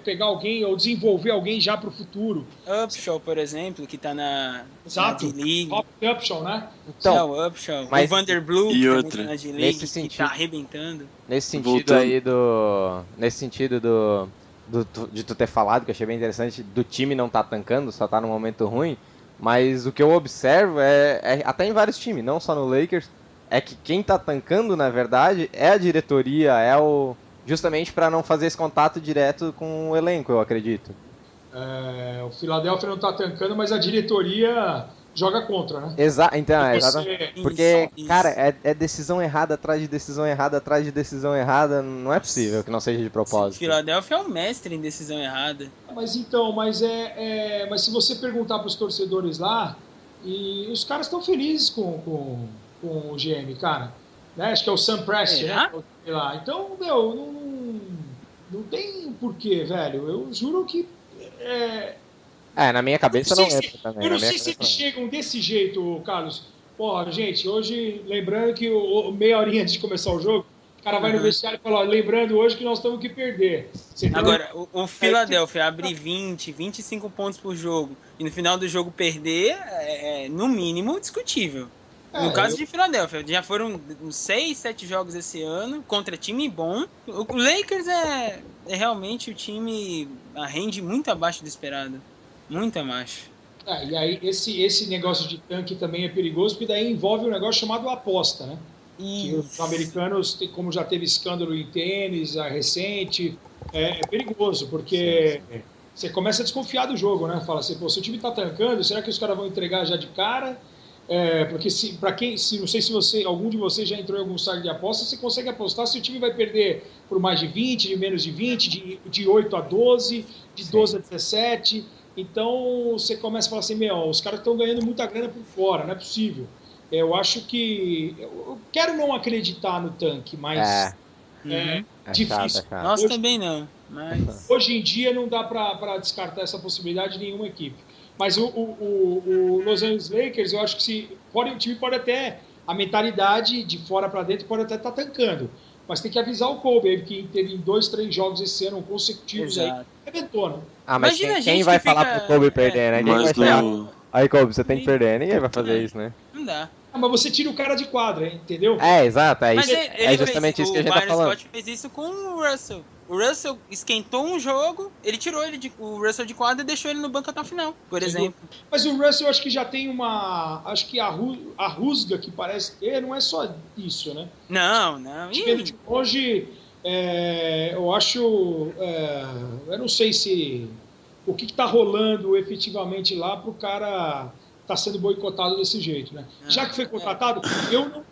[SPEAKER 3] pegar alguém ou desenvolver alguém já para o futuro.
[SPEAKER 2] Upshaw, por exemplo, que está na
[SPEAKER 3] D-League. Upshaw, né?
[SPEAKER 2] Então, o Upshaw. O Vanderblue,
[SPEAKER 5] e
[SPEAKER 2] que
[SPEAKER 5] outra.
[SPEAKER 2] tá na D-League, que está arrebentando.
[SPEAKER 6] Nesse sentido aí de tu ter falado, que eu achei bem interessante, do time não tá tancando, só tá num momento ruim, mas o que eu observo até em vários times, não só no Lakers, é que quem tá tancando, na verdade, é a diretoria, justamente para não fazer esse contato direto com o elenco, eu acredito.
[SPEAKER 3] O Philadelphia não tá tancando, mas a diretoria joga contra, né?
[SPEAKER 6] Então, exatamente. Porque, cara, é decisão errada atrás de decisão errada atrás de decisão errada. Não é possível que não seja de propósito.
[SPEAKER 2] Philadelphia é o mestre em decisão errada.
[SPEAKER 3] Mas se você perguntar para os torcedores lá, e os caras estão felizes com o GM, cara. Né? Acho que é o Sam Presti, né? Lá. Então, não tem porquê, velho. Eu juro que...
[SPEAKER 6] na minha cabeça não entra também.
[SPEAKER 3] Eu não sei se eles chegam desse jeito, Carlos. Pô, gente, hoje, lembrando que meia horinha antes de começar o jogo, o cara vai no vestiário e fala, lembrando hoje que nós temos que perder.
[SPEAKER 2] Agora, o Philadelphia abrir 25 pontos por jogo e no final do jogo perder é no mínimo discutível. No caso de Philadelphia, já foram 6, 7 jogos esse ano contra time bom. O Lakers é realmente o time rende muito abaixo do esperado. Muito abaixo.
[SPEAKER 3] E aí esse negócio de tanque também é perigoso, porque daí envolve um negócio chamado aposta, né? Que os americanos, como já teve escândalo em tênis recente, é perigoso, porque você começa a desconfiar do jogo, né? Fala assim, pô, se o time tá tancando, será que os caras vão entregar já de cara? Porque não sei se algum de vocês já entrou em algum site de aposta, você consegue apostar se o time vai perder por mais de 20, de menos de 20, de 8 a 12, de 12 a 17. Então você começa a falar assim, os caras estão ganhando muita grana por fora, não é possível. Eu acho que... Eu quero não acreditar no tanque, mas É
[SPEAKER 6] É
[SPEAKER 3] difícil.
[SPEAKER 6] chato.
[SPEAKER 2] Nós
[SPEAKER 3] Hoje-
[SPEAKER 2] também não, mas...
[SPEAKER 3] Hoje em dia não dá para descartar essa possibilidade de nenhuma equipe. Mas o Los Angeles Lakers, eu acho que o time pode até, a mentalidade de fora para dentro pode até estar tancando. Mas tem que avisar o Kobe, aí, que teve 2, 3 jogos esse ano consecutivos aí,
[SPEAKER 2] Exato.
[SPEAKER 3] arrebentou, né?
[SPEAKER 6] Ah, mas
[SPEAKER 2] Imagina a
[SPEAKER 6] quem
[SPEAKER 2] gente
[SPEAKER 6] vai
[SPEAKER 2] que
[SPEAKER 6] falar
[SPEAKER 2] fica-
[SPEAKER 6] pro Kobe perder, né? Quem vai
[SPEAKER 5] Mas
[SPEAKER 6] chegar?
[SPEAKER 5] no...
[SPEAKER 6] Aí, Kobe, você tem que perder. Ninguém vai fazer isso, né?
[SPEAKER 2] Não dá.
[SPEAKER 3] Ah, mas você tira o cara de quadra, entendeu?
[SPEAKER 6] Exato.
[SPEAKER 2] Mas
[SPEAKER 6] É justamente isso que a gente tá
[SPEAKER 2] Byron
[SPEAKER 6] falando.
[SPEAKER 2] Scott fez isso com o Russell. O Russell esquentou um jogo, ele tirou o Russell de quadra e deixou ele no banco até o final, por exemplo.
[SPEAKER 3] Mas o Russell, acho que já tem uma... Acho que a rusga que parece ter não é só isso, né?
[SPEAKER 2] Não.
[SPEAKER 3] Vendo de longe, eu acho... eu não sei se... O que está rolando efetivamente lá para o cara tá sendo boicotado desse jeito, né? Já que foi contratado,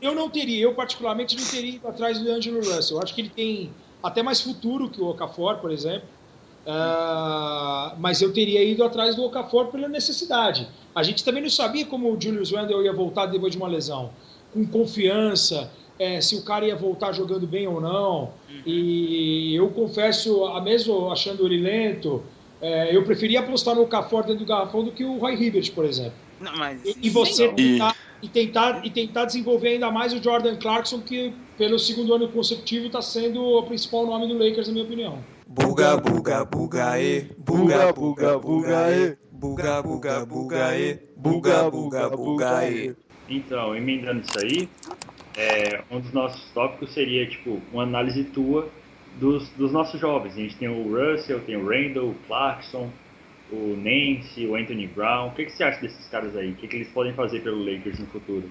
[SPEAKER 3] eu não teria, eu particularmente não teria ido atrás do D'Angelo Russell. Eu acho que ele tem até mais futuro que o Okafor, por exemplo. Mas eu teria ido atrás do Okafor pela necessidade. A gente também não sabia como o Julius Randle ia voltar depois de uma lesão. Com confiança, se o cara ia voltar jogando bem ou não. E eu confesso, mesmo achando ele lento, eu preferia apostar no Okafor dentro do garrafão do que o Roy Hibbert, por exemplo.
[SPEAKER 2] Não, mas
[SPEAKER 3] E você
[SPEAKER 2] não.
[SPEAKER 3] tentar desenvolver ainda mais o Jordan Clarkson, que pelo segundo ano consecutivo está sendo o principal nome do Lakers, na minha opinião.
[SPEAKER 4] Buga, buga, buga, e. Buga, buga, buga, e. Buga, buga, buga, e. Buga, buga, buga, e.
[SPEAKER 7] Então, emendando isso aí, um dos nossos tópicos seria, tipo, uma análise tua dos nossos jovens. A gente tem o Russell, tem o Randle, o Clarkson, o Nance, o Anthony Brown. O que você acha desses caras aí? O que eles podem fazer pelo Lakers no futuro?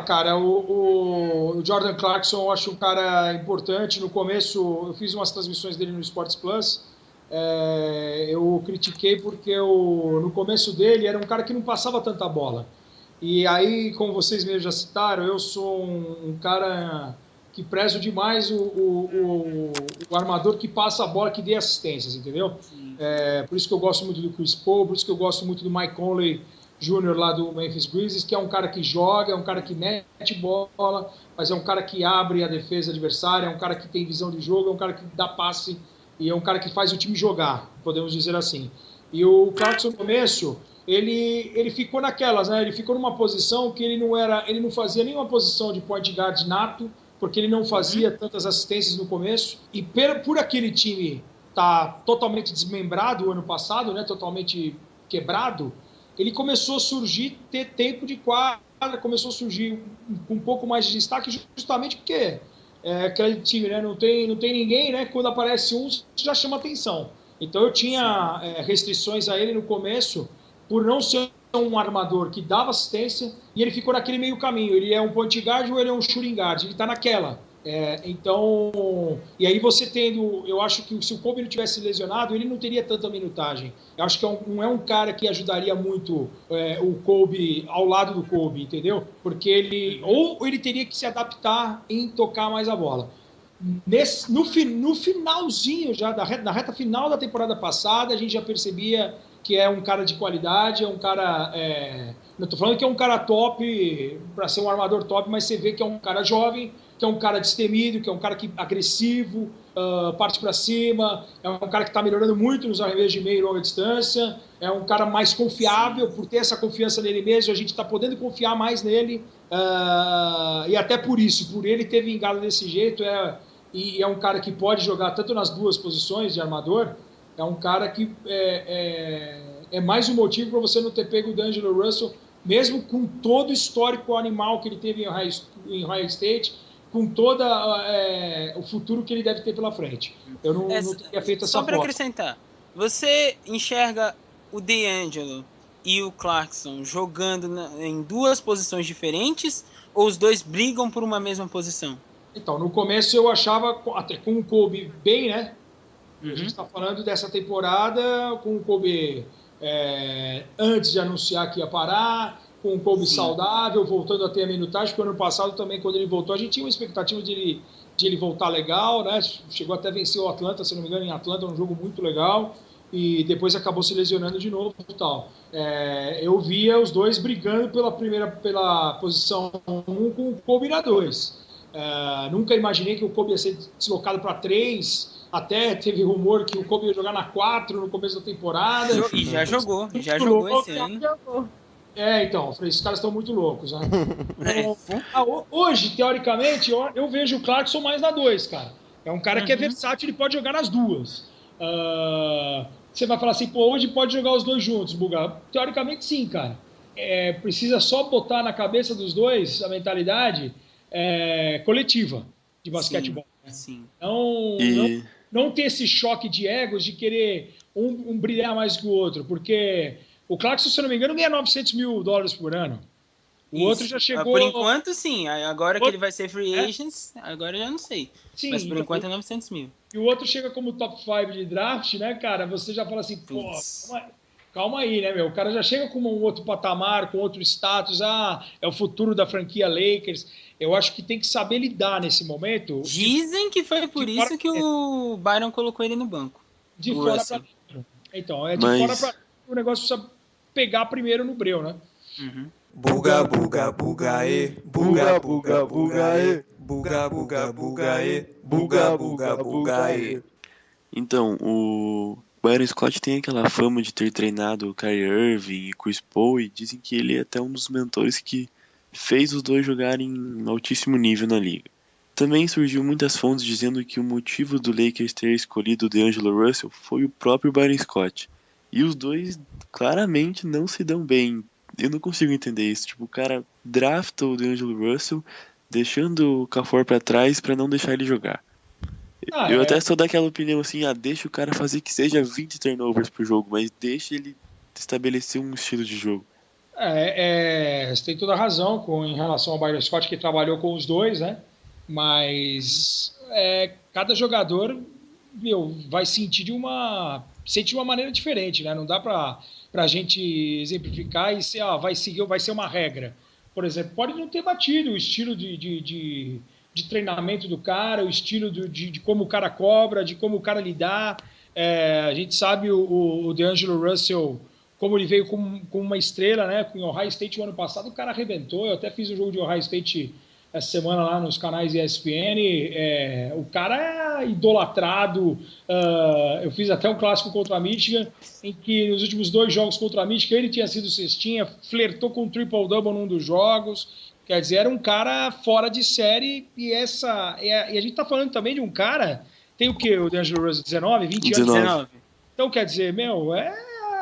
[SPEAKER 3] Cara, o Jordan Clarkson eu acho um cara importante. No começo, eu fiz umas transmissões dele no Sports Plus. Eu critiquei porque no começo dele era um cara que não passava tanta bola. E aí, como vocês mesmos já citaram, eu sou um cara que prezo demais o armador que passa a bola, que dê assistências, entendeu? Por isso que eu gosto muito do Chris Paul, por isso que eu gosto muito do Mike Conley Jr. lá do Memphis Grizzlies, que é um cara que joga, é um cara que mete bola, mas é um cara que abre a defesa adversária, é um cara que tem visão de jogo, é um cara que dá passe e é um cara que faz o time jogar, podemos dizer assim. E o Clarkson, no começo, ele ficou naquelas, né? Ele ficou numa posição que ele não fazia nenhuma posição de point guard nato, porque ele não fazia tantas assistências no começo, e por aquele time estar totalmente desmembrado o ano passado, né? Totalmente quebrado, ele começou a surgir, ter tempo de quadra, começou a surgir com um pouco mais de destaque, justamente porque aquele time, né, não tem ninguém, né, quando aparece um, já chama atenção. Então eu tinha restrições a ele no começo, por não ser um armador que dava assistência, e ele ficou naquele meio caminho. Ele é um point guard ou ele é um shooting guard? Ele está naquela. Então, e aí você eu acho que se o Kobe não tivesse lesionado, ele não teria tanta minutagem. Eu acho que não é um cara que ajudaria muito o Kobe ao lado do Kobe, entendeu? Porque ele teria que se adaptar em tocar mais a bola. No finalzinho já, na reta final da temporada passada, a gente já percebia que é um cara de qualidade, é um cara... não estou falando que é um cara top, para ser um armador top, mas você vê que é um cara jovem, que é um cara destemido, que é um cara agressivo, parte para cima, é um cara que está melhorando muito nos arremessos de meia e longa distância, é um cara mais confiável, por ter essa confiança nele mesmo, a gente está podendo confiar mais nele, e até por isso, por ele ter vingado desse jeito, e é um cara que pode jogar tanto nas duas posições de armador, é um cara que é mais um motivo para você não ter pego o D'Angelo Russell, mesmo com todo o histórico animal que ele teve em Ohio State, com todo o futuro que ele deve ter pela frente. Eu não teria feito essa aposta.
[SPEAKER 2] Só para acrescentar, você enxerga o D'Angelo e o Clarkson jogando em duas posições diferentes, ou os dois brigam por uma mesma posição?
[SPEAKER 3] Então, no começo eu achava, até com o Kobe bem, né? A gente está falando dessa temporada com o Kobe antes de anunciar que ia parar, com o Kobe saudável, voltando a ter a minutagem, porque ano passado também, quando ele voltou, a gente tinha uma expectativa de ele voltar legal, né? Chegou até a vencer o Atlanta, se não me engano, em Atlanta, um jogo muito legal, e depois acabou se lesionando de novo e tal. Eu via os dois brigando pela posição 1 com o Kobe na 2. Nunca imaginei que o Kobe ia ser deslocado para 3. Até teve rumor que o Kobe ia jogar na 4 no começo da temporada.
[SPEAKER 2] E já jogou esse ano.
[SPEAKER 3] Então, eu falei, esses caras estão muito loucos. Né? Hoje, teoricamente, eu vejo o Clarkson mais na 2, cara. É um cara que é versátil, ele pode jogar nas duas. Você vai falar assim, pô, hoje pode jogar os dois juntos, Buga. Teoricamente, sim, cara. Precisa só botar na cabeça dos dois a mentalidade coletiva de basquetebol.
[SPEAKER 2] Sim.
[SPEAKER 3] Não ter esse choque de egos de querer um brilhar mais que o outro, porque o Clarkson, se eu não me engano, ganha $900 mil por ano. O outro já chegou...
[SPEAKER 2] Por enquanto, sim. Agora que ele vai ser free agents, agora eu já não sei.
[SPEAKER 3] Sim,
[SPEAKER 2] mas por enquanto é 900 mil.
[SPEAKER 3] E o outro chega como top 5 de draft, né, cara? Você já fala assim, pô, calma aí, né, meu? O cara já chega com um outro patamar, com outro status. É o futuro da franquia Lakers. Eu acho que tem que saber lidar nesse momento.
[SPEAKER 2] Dizem que foi por isso que o Byron colocou ele no banco.
[SPEAKER 3] De fora pra dentro. Então, fora pra dentro, o negócio precisa pegar primeiro no breu, né?
[SPEAKER 4] Buga, buga, buga, buga, buga, buga, buga, buga, buga, buga, buga, buga.
[SPEAKER 5] Então, o Byron Scott tem aquela fama de ter treinado o Kyrie Irving e Chris Paul, e dizem que ele é até um dos mentores que fez os dois jogarem em altíssimo nível na liga. Também surgiu muitas fontes dizendo que o motivo do Lakers ter escolhido o D'Angelo Russell foi o próprio Byron Scott. E os dois claramente não se dão bem. Eu não consigo entender isso. Tipo, o cara drafta o D'Angelo Russell, deixando o Okafor pra trás pra não deixar ele jogar. Eu até sou daquela opinião assim, deixa o cara fazer que seja 20 turnovers por jogo, mas deixa ele estabelecer um estilo de jogo.
[SPEAKER 3] Você tem toda a razão em relação ao Byron Scott, que trabalhou com os dois, né? Mas cada jogador vai sentir de uma maneira diferente, né? Não dá pra gente exemplificar e vai ser uma regra. Por exemplo, pode não ter batido o estilo de treinamento do cara, o estilo de como o cara cobra, de como o cara lidar. A gente sabe o D'Angelo Russell, como ele veio com uma estrela, né? Com o Ohio State o ano passado, o cara arrebentou. Eu até fiz um jogo de Ohio State essa semana lá nos canais ESPN. O cara é idolatrado. Eu fiz até um clássico contra a Michigan, em que nos últimos 2 jogos contra a Michigan ele tinha sido cestinha, flertou com um triple-double num dos jogos. Quer dizer, era um cara fora de série. E a gente tá falando também de um cara... Tem o quê? O D'Angelo Russell, 19, 20 anos?
[SPEAKER 2] 19.
[SPEAKER 3] Então, quer dizer,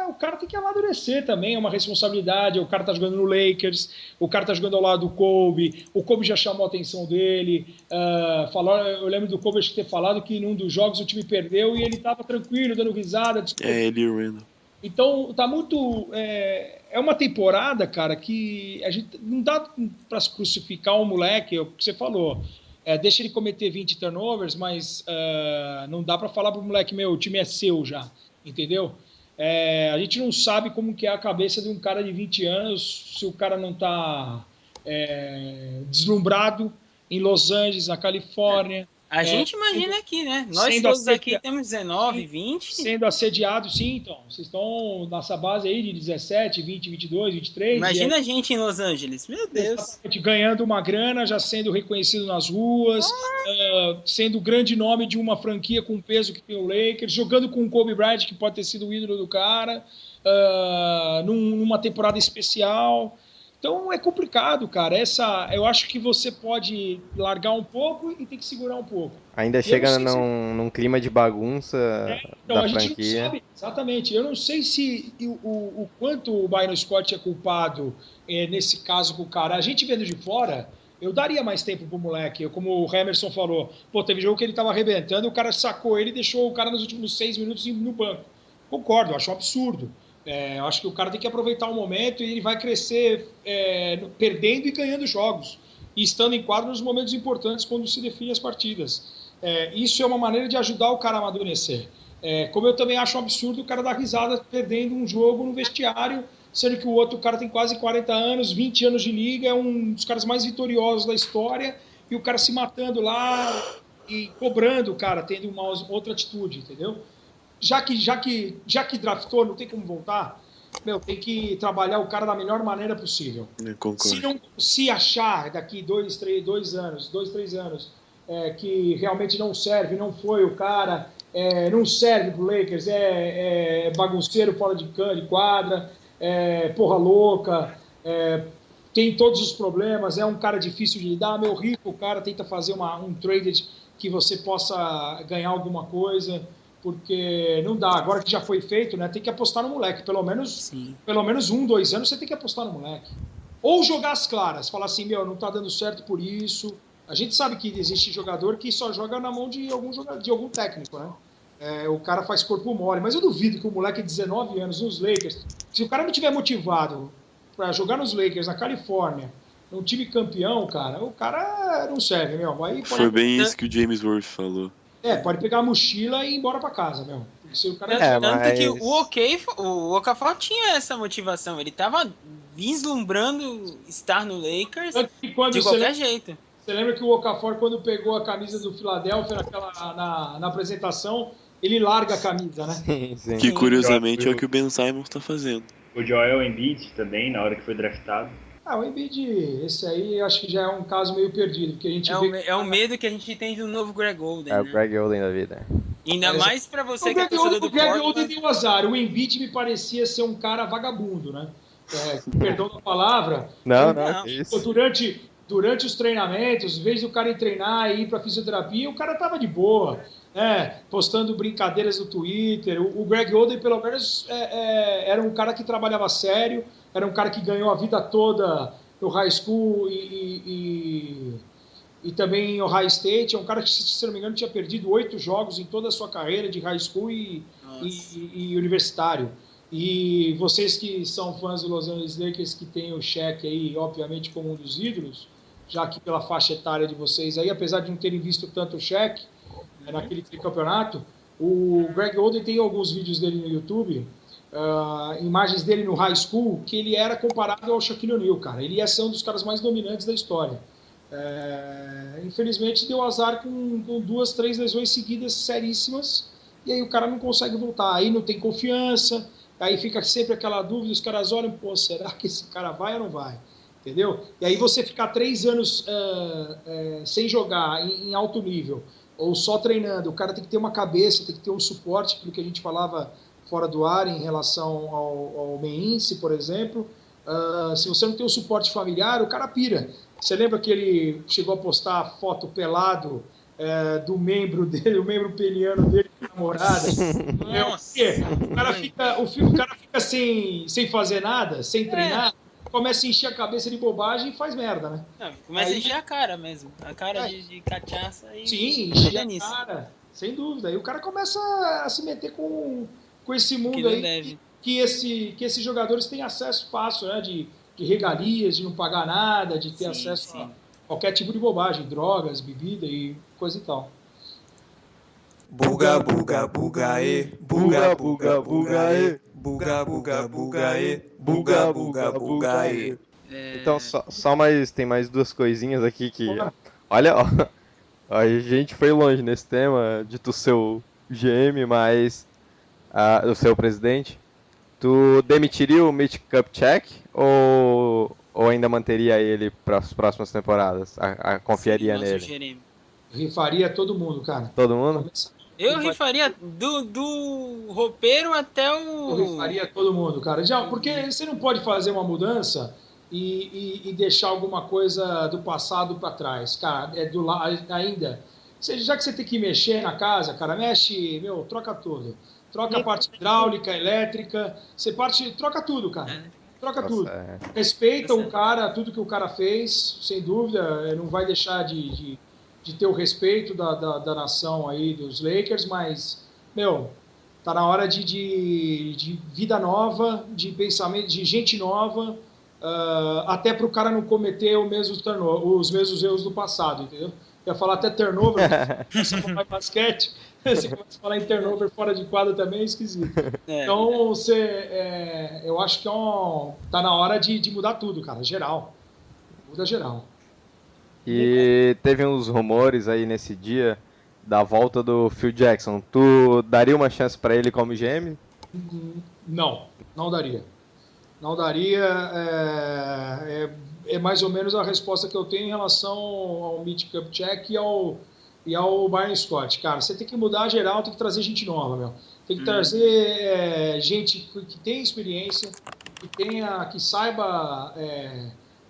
[SPEAKER 3] o cara tem que amadurecer também, é uma responsabilidade. O cara tá jogando no Lakers, o cara tá jogando ao lado do Kobe, o Kobe já chamou a atenção dele. Eu lembro do Kobe ter falado que num dos jogos o time perdeu e ele tava tranquilo, dando risada.
[SPEAKER 5] Ele e o Randall.
[SPEAKER 3] Então, tá muito... É uma temporada, cara, que a gente não dá pra crucificar um moleque, é o que você falou. Deixa ele cometer 20 turnovers, mas não dá pra falar pro moleque, o time é seu já, entendeu? A gente não sabe como que é a cabeça de um cara de 20 anos, se o cara não tá deslumbrado em Los Angeles, na Califórnia.
[SPEAKER 2] A gente imagina aqui, né? Nós todos aqui temos 19, 20.
[SPEAKER 3] Sendo assediado, sim, então. Vocês estão nessa base aí de 17, 20, 22, 23.
[SPEAKER 2] Imagina a gente em Los Angeles, meu Deus.
[SPEAKER 3] Ganhando uma grana, já sendo reconhecido nas ruas, sendo o grande nome de uma franquia com peso que tem o Lakers, jogando com o Kobe Bryant, que pode ter sido o ídolo do cara, numa temporada especial. Então é complicado, cara. Eu acho que você pode largar um pouco e tem que segurar um pouco.
[SPEAKER 6] Ainda chega num clima de bagunça da franquia. A gente não sabe,
[SPEAKER 3] exatamente. Eu não sei se o quanto o Byron Scott é culpado nesse caso com o cara. A gente vendo de fora, eu daria mais tempo pro moleque. Como o Emerson falou, teve jogo que ele tava arrebentando, o cara sacou ele e deixou o cara nos últimos 6 minutos no banco. Concordo, acho um absurdo. Eu acho que o cara tem que aproveitar o momento e ele vai crescer perdendo e ganhando jogos e estando em quadro nos momentos importantes quando se define as partidas. Isso é uma maneira de ajudar o cara a amadurecer. Como eu também acho um absurdo o cara dar risada perdendo um jogo no vestiário, sendo que o outro cara tem quase 40 anos, 20 anos de liga, é um dos caras mais vitoriosos da história, e o cara se matando lá e cobrando o cara, tendo uma outra atitude, entendeu? Já que draftou, não tem como voltar. tem que trabalhar o cara da melhor maneira possível.
[SPEAKER 5] Eu concordo.
[SPEAKER 3] Se achar daqui 2, 3 anos, que realmente não serve, não foi o cara, não serve pro Lakers, é bagunceiro fora de quadra, porra louca, tem todos os problemas, é um cara difícil de lidar, rico, o cara tenta fazer um trade que você possa ganhar alguma coisa, porque não dá. Agora que já foi feito, né, tem que apostar no moleque. Pelo menos 1, 2 anos você tem que apostar no moleque. Ou jogar as claras, falar assim, não tá dando certo por isso. A gente sabe que existe jogador que só joga na mão de algum técnico, né? O cara faz corpo mole, mas eu duvido que o moleque de 19 anos nos Lakers, se o cara não tiver motivado para jogar nos Lakers, na Califórnia, num time campeão, cara, o cara não serve, Aí
[SPEAKER 5] Foi bem isso que o James Worth falou.
[SPEAKER 3] Pode pegar a mochila e ir embora pra casa, Porque se o cara...
[SPEAKER 2] Tanto que o Okafor tinha essa motivação, ele tava vislumbrando estar no Lakers de qualquer jeito.
[SPEAKER 3] Você lembra que o Okafor, quando pegou a camisa do Philadelphia na apresentação, ele larga a camisa, né?
[SPEAKER 6] Sim.
[SPEAKER 5] Que curiosamente é o que o Ben Simmons tá fazendo.
[SPEAKER 7] O Joel Embiid também, na hora que foi draftado.
[SPEAKER 3] O Embiid, esse aí, eu acho que já é um caso meio perdido, porque a gente
[SPEAKER 2] é o medo que a gente tem do novo Greg Oden,
[SPEAKER 6] o Greg Oden da vida.
[SPEAKER 2] Ainda mais pra você que é torcedor do
[SPEAKER 3] Greg
[SPEAKER 2] Portland.
[SPEAKER 3] Oden tem um azar, o Embiid me parecia ser um cara vagabundo, né? Perdão da palavra.
[SPEAKER 6] Não, isso.
[SPEAKER 3] Durante os treinamentos, em vez do cara ir treinar e ir pra fisioterapia, o cara tava de boa, postando brincadeiras no Twitter. O Greg Oden, pelo menos, era um cara que trabalhava sério, era um cara que ganhou a vida toda no high school e também em Ohio State. É um cara que, se não me engano, tinha perdido 8 jogos em toda a sua carreira de high school e universitário. E vocês que são fãs do Los Angeles Lakers, que tem o Shaq aí, obviamente, como um dos ídolos, já que pela faixa etária de vocês aí, apesar de não terem visto tanto o Shaq naquele campeonato, o Greg Oden tem alguns vídeos dele no YouTube, imagens dele no high school, que ele era comparado ao Shaquille O'Neal, cara. Ele ia ser um dos caras mais dominantes da história. Infelizmente deu azar com 2, 3 lesões seguidas seríssimas, e aí o cara não consegue voltar, aí não tem confiança, aí fica sempre aquela dúvida, os caras olham, será que esse cara vai ou não vai? Entendeu? E aí você ficar 3 anos sem jogar em alto nível, ou só treinando, o cara tem que ter uma cabeça, tem que ter um suporte, pelo que a gente falava fora do ar em relação ao meinse, por exemplo. Se você não tem um suporte familiar, o cara pira. Você lembra que ele chegou a postar a foto pelado do membro dele, o membro peniano dele com a namorada?
[SPEAKER 2] Nossa.
[SPEAKER 3] O cara fica sem fazer nada, sem treinar, começa a encher a cabeça de bobagem e faz merda, né?
[SPEAKER 2] Começa a encher a cara mesmo, a cara de cachaça e...
[SPEAKER 3] Sim, encher a cara, sem dúvida. E o cara começa a se meter com esse mundo aí que esses jogadores têm acesso fácil, né? De regalias, de não pagar nada, de ter acesso a qualquer tipo de bobagem, drogas, bebida e coisa e tal.
[SPEAKER 4] Buga, buga, buga, buga, buga, buga, buga, buga, buga, buga, buga, buga.
[SPEAKER 6] Então, tem mais 2 coisinhas aqui que... Olha, a gente foi longe nesse tema, dito seu GM, mas o seu presidente. Tu demitiria o Mitch Kupchak ou ainda manteria ele para as próximas temporadas? Confiaria nele?
[SPEAKER 2] Gerime.
[SPEAKER 3] Rifaria todo mundo, cara.
[SPEAKER 6] Todo mundo?
[SPEAKER 2] Eu rifaria do roupeiro até o...
[SPEAKER 3] Eu rifaria todo mundo, cara. Porque você não pode fazer uma mudança e deixar alguma coisa do passado para trás. Cara, ainda. Já que você tem que mexer na casa, cara, mexe, troca tudo. Troca a parte hidráulica, elétrica, troca tudo, cara. Troca tudo. Respeita o cara, tudo que o cara fez, sem dúvida, não vai deixar de ter o respeito da nação aí dos Lakers, mas, tá na hora de vida nova, de pensamento, de gente nova, até para o cara não cometer os mesmos erros do passado, entendeu? Eu ia falar até turnover, você falar em basquete, você começa a falar em turnover fora de quadra também, é esquisito. Então, eu acho que tá na hora de mudar tudo, cara, geral. Muda geral.
[SPEAKER 6] E teve uns rumores aí nesse dia da volta do Phil Jackson. Tu daria uma chance pra ele como GM?
[SPEAKER 3] Não daria. Não daria. É mais ou menos a resposta que eu tenho em relação ao Mitch Kupchak e ao Byron Scott. Cara, você tem que mudar geral, tem que trazer gente nova, meu. Tem que trazer gente que tem experiência, que saiba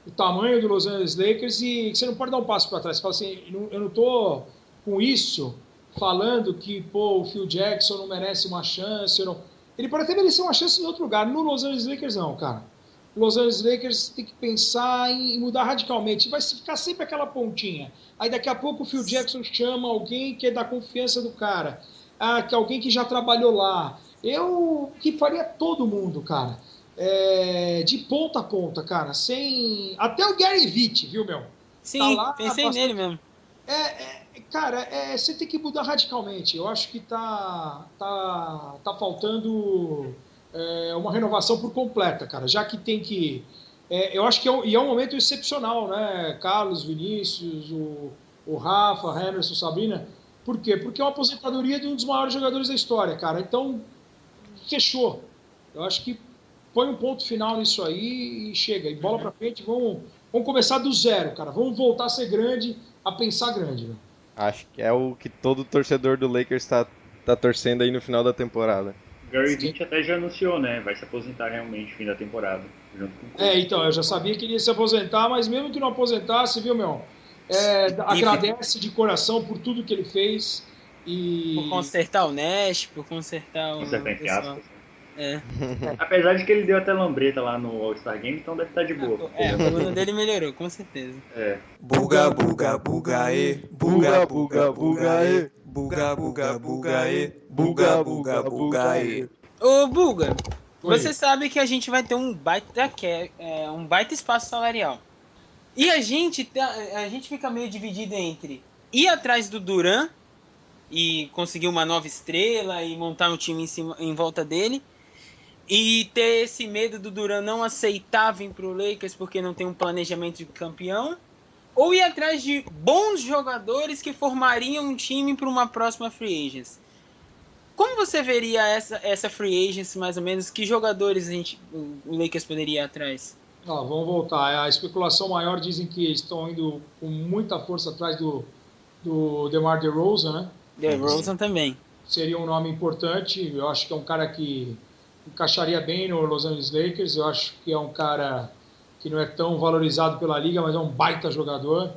[SPEAKER 3] o tamanho do Los Angeles Lakers e que você não pode dar um passo para trás. Você fala assim, eu não estou com isso falando que o Phil Jackson não merece uma chance. Ele pode até merecer uma chance em outro lugar. No Los Angeles Lakers não, cara. O Los Angeles Lakers tem que pensar em mudar radicalmente. Vai ficar sempre aquela pontinha. Aí daqui a pouco o Phil Jackson chama alguém que é da confiança do cara. Que alguém que já trabalhou lá. Eu que faria todo mundo, cara. De ponta a ponta, cara. Até o Gary Vitt, viu, meu?
[SPEAKER 2] Sim,
[SPEAKER 3] tá lá,
[SPEAKER 2] pensei nele mesmo.
[SPEAKER 3] Cara, você tem que mudar radicalmente. Eu acho que tá faltando uma renovação por completa, cara. Já que tem que... eu acho que é um momento excepcional, né? Carlos, Vinícius, o Rafa, Emerson, Sabrina. Por quê? Porque é uma aposentadoria de um dos maiores jogadores da história, cara. Então, fechou. Eu acho que põe um ponto final nisso aí e chega. E bola pra frente, vamos começar do zero, cara. Vamos voltar a ser grande, a pensar grande, velho.
[SPEAKER 6] Acho que é o que todo torcedor do Lakers tá torcendo aí no final da temporada.
[SPEAKER 7] Gary Vitt até já anunciou, né? Vai se aposentar realmente no fim da temporada. Junto com
[SPEAKER 3] então, eu já sabia que ele ia se aposentar, mas mesmo que não aposentasse, viu, meu? Agradece de coração por tudo que ele fez.
[SPEAKER 2] Por consertar o Nash, por consertar o
[SPEAKER 7] entre aspas.
[SPEAKER 2] É.
[SPEAKER 7] Apesar de que ele deu até lambreta lá no All-Star Game, então deve estar de boa.
[SPEAKER 2] É, o coluna dele melhorou, com certeza.
[SPEAKER 7] É.
[SPEAKER 4] Buga, buga, buga, e. Buga, buga, buga, e. Buga, buga, buga, e. Buga, buga, buga, e.
[SPEAKER 2] Ô, Buga, você sabe que a gente vai ter um baita espaço salarial. E a gente fica meio dividido entre ir atrás do Durant e conseguir uma nova estrela e montar um time em volta dele, e ter esse medo do Durant não aceitar vir pro Lakers porque não tem um planejamento de campeão, ou ir atrás de bons jogadores que formariam um time para uma próxima free agency. Como você veria essa free agency, mais ou menos? Que jogadores o Lakers poderia ir atrás?
[SPEAKER 3] Vamos voltar. A especulação maior dizem que estão indo com muita força atrás do DeMar DeRozan, né?
[SPEAKER 2] DeRozan também.
[SPEAKER 3] Seria um nome importante. Eu acho que é um cara que encaixaria bem no Los Angeles Lakers. Eu acho que é um cara que não é tão valorizado pela liga, mas é um baita jogador.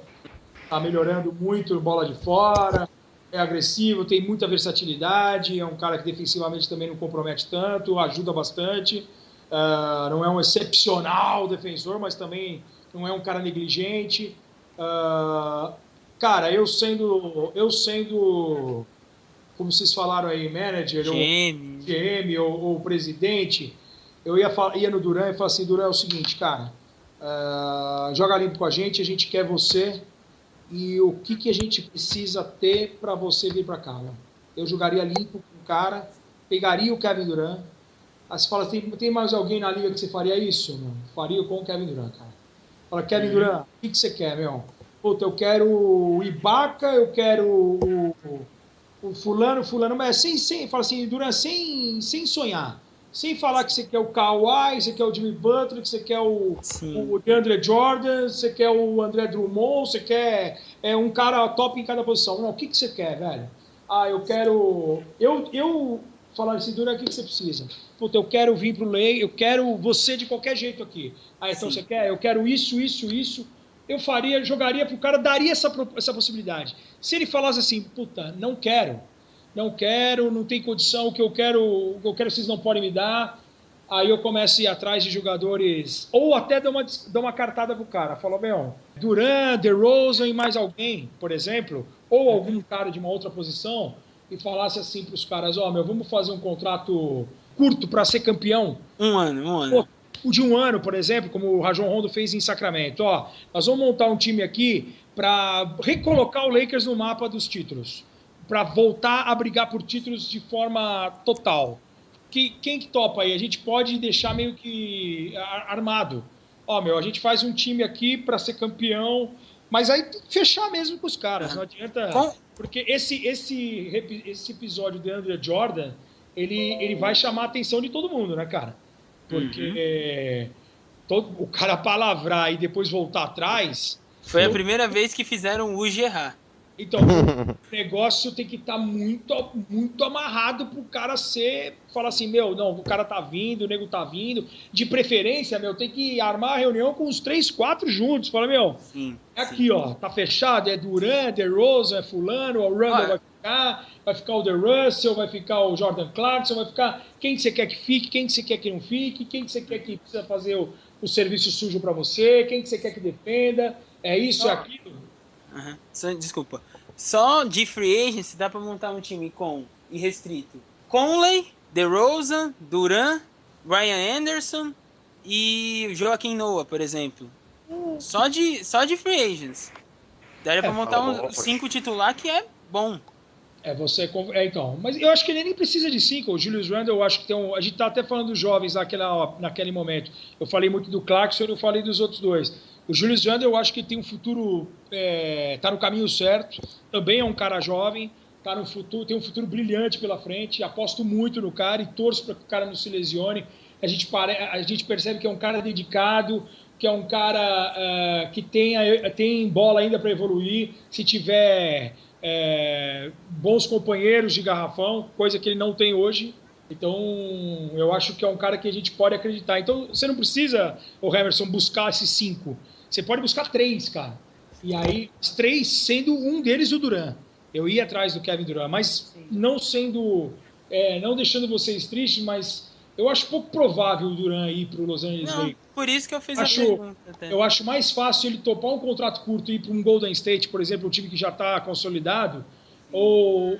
[SPEAKER 3] Está melhorando muito bola de fora, é agressivo, tem muita versatilidade, é um cara que defensivamente também não compromete tanto, ajuda bastante. Não é um excepcional defensor, mas também não é um cara negligente. Cara, eu sendo, como vocês falaram aí, manager, GM ou presidente, eu ia no Durant e falava assim, Durant, é o seguinte, cara, joga limpo com a gente quer você, e o que a gente precisa ter para você vir para cá, né? Eu jogaria limpo com o cara, pegaria o Kevin Durant. Aí você fala, tem mais alguém na liga que você faria isso? Meu? Faria com o Kevin Durant, cara. Fala, Kevin Durant, o que você quer, meu? Puta, eu quero o Ibaka, eu quero o fulano, mas fala assim, Durant, sem sonhar. Sem falar que você quer o Kawhi, você quer o Jimmy Butler, que você quer o DeAndre Jordan, você quer o André Drummond, você quer um cara top em cada posição. Não, o que você quer, velho? Eu quero... Eu falar assim, Durant, o que você precisa? Puta, eu quero vir pro Lakers, eu quero você de qualquer jeito aqui. Então você quer? Eu quero isso. Eu jogaria pro cara, daria essa possibilidade. Se ele falasse assim, puta, não quero, não tem condição, o que eu quero vocês não podem me dar, aí eu começo a ir atrás de jogadores, ou até dar uma cartada pro cara, fala, Durant, DeRozan e mais alguém, por exemplo, ou algum cara de uma outra posição, e falasse assim pros caras, vamos fazer um contrato curto para ser campeão.
[SPEAKER 2] Um ano.
[SPEAKER 3] O de um ano, por exemplo, como o Rajon Rondo fez em Sacramento. Nós vamos montar um time aqui para recolocar o Lakers no mapa dos títulos, para voltar a brigar por títulos de forma total. Quem que topa aí? A gente pode deixar meio que armado. A gente faz um time aqui para ser campeão, mas aí tem que fechar mesmo com os caras. Não adianta... Porque esse episódio de André Jordan, ele vai chamar a atenção de todo mundo, né, cara? Porque o cara palavrar e depois voltar atrás...
[SPEAKER 2] Foi a primeira vez que fizeram o Uji errar.
[SPEAKER 3] Então, o negócio tem que estar muito, muito amarrado pro cara falar assim, não, o cara tá vindo, o nego tá vindo. De preferência, tem que armar a reunião com os 3, 4 juntos. Fala, aqui, ó, tá fechado, é Durant, DeRozan, é fulano, o Randall vai ficar o DeRussell, vai ficar o Jordan Clarkson, vai ficar quem você quer que fique, quem você quer que não fique, quem você quer que precisa fazer o serviço sujo pra você, quem você quer que defenda, é isso, é aquilo.
[SPEAKER 2] Desculpa. Só de free agency dá pra montar um time com irrestrito Conley, DeRozan, Durant, Ryan Anderson e Joaquim Noah, por exemplo. Só de free agents. Daria pra montar um 5 titular que é bom.
[SPEAKER 3] Então, mas eu acho que ele nem precisa de 5. O Julius Randle, eu acho que a gente tá até falando dos jovens naquele momento. Eu falei muito do Clarkson e eu falei dos outros dois. O Julius Randle, eu acho que tem um futuro, tá no caminho certo. Também é um cara jovem, tem um futuro brilhante pela frente. Aposto muito no cara e torço para que o cara não se lesione. A gente percebe que é um cara dedicado, que é um cara que tem bola ainda para evoluir. Se tiver bons companheiros de garrafão, coisa que ele não tem hoje. Então, eu acho que é um cara que a gente pode acreditar. Então, você não precisa, Emerson, buscar esses 5. Você pode buscar 3, cara. E aí, os 3 sendo um deles o Durant. Eu ia atrás do Kevin Durant, mas não deixando vocês tristes, mas eu acho pouco provável o Durant ir para o Los Angeles Lakers.
[SPEAKER 2] Por isso que eu fiz a pergunta.
[SPEAKER 3] Eu acho mais fácil ele topar um contrato curto e ir para um Golden State, por exemplo, um time que já está consolidado, ou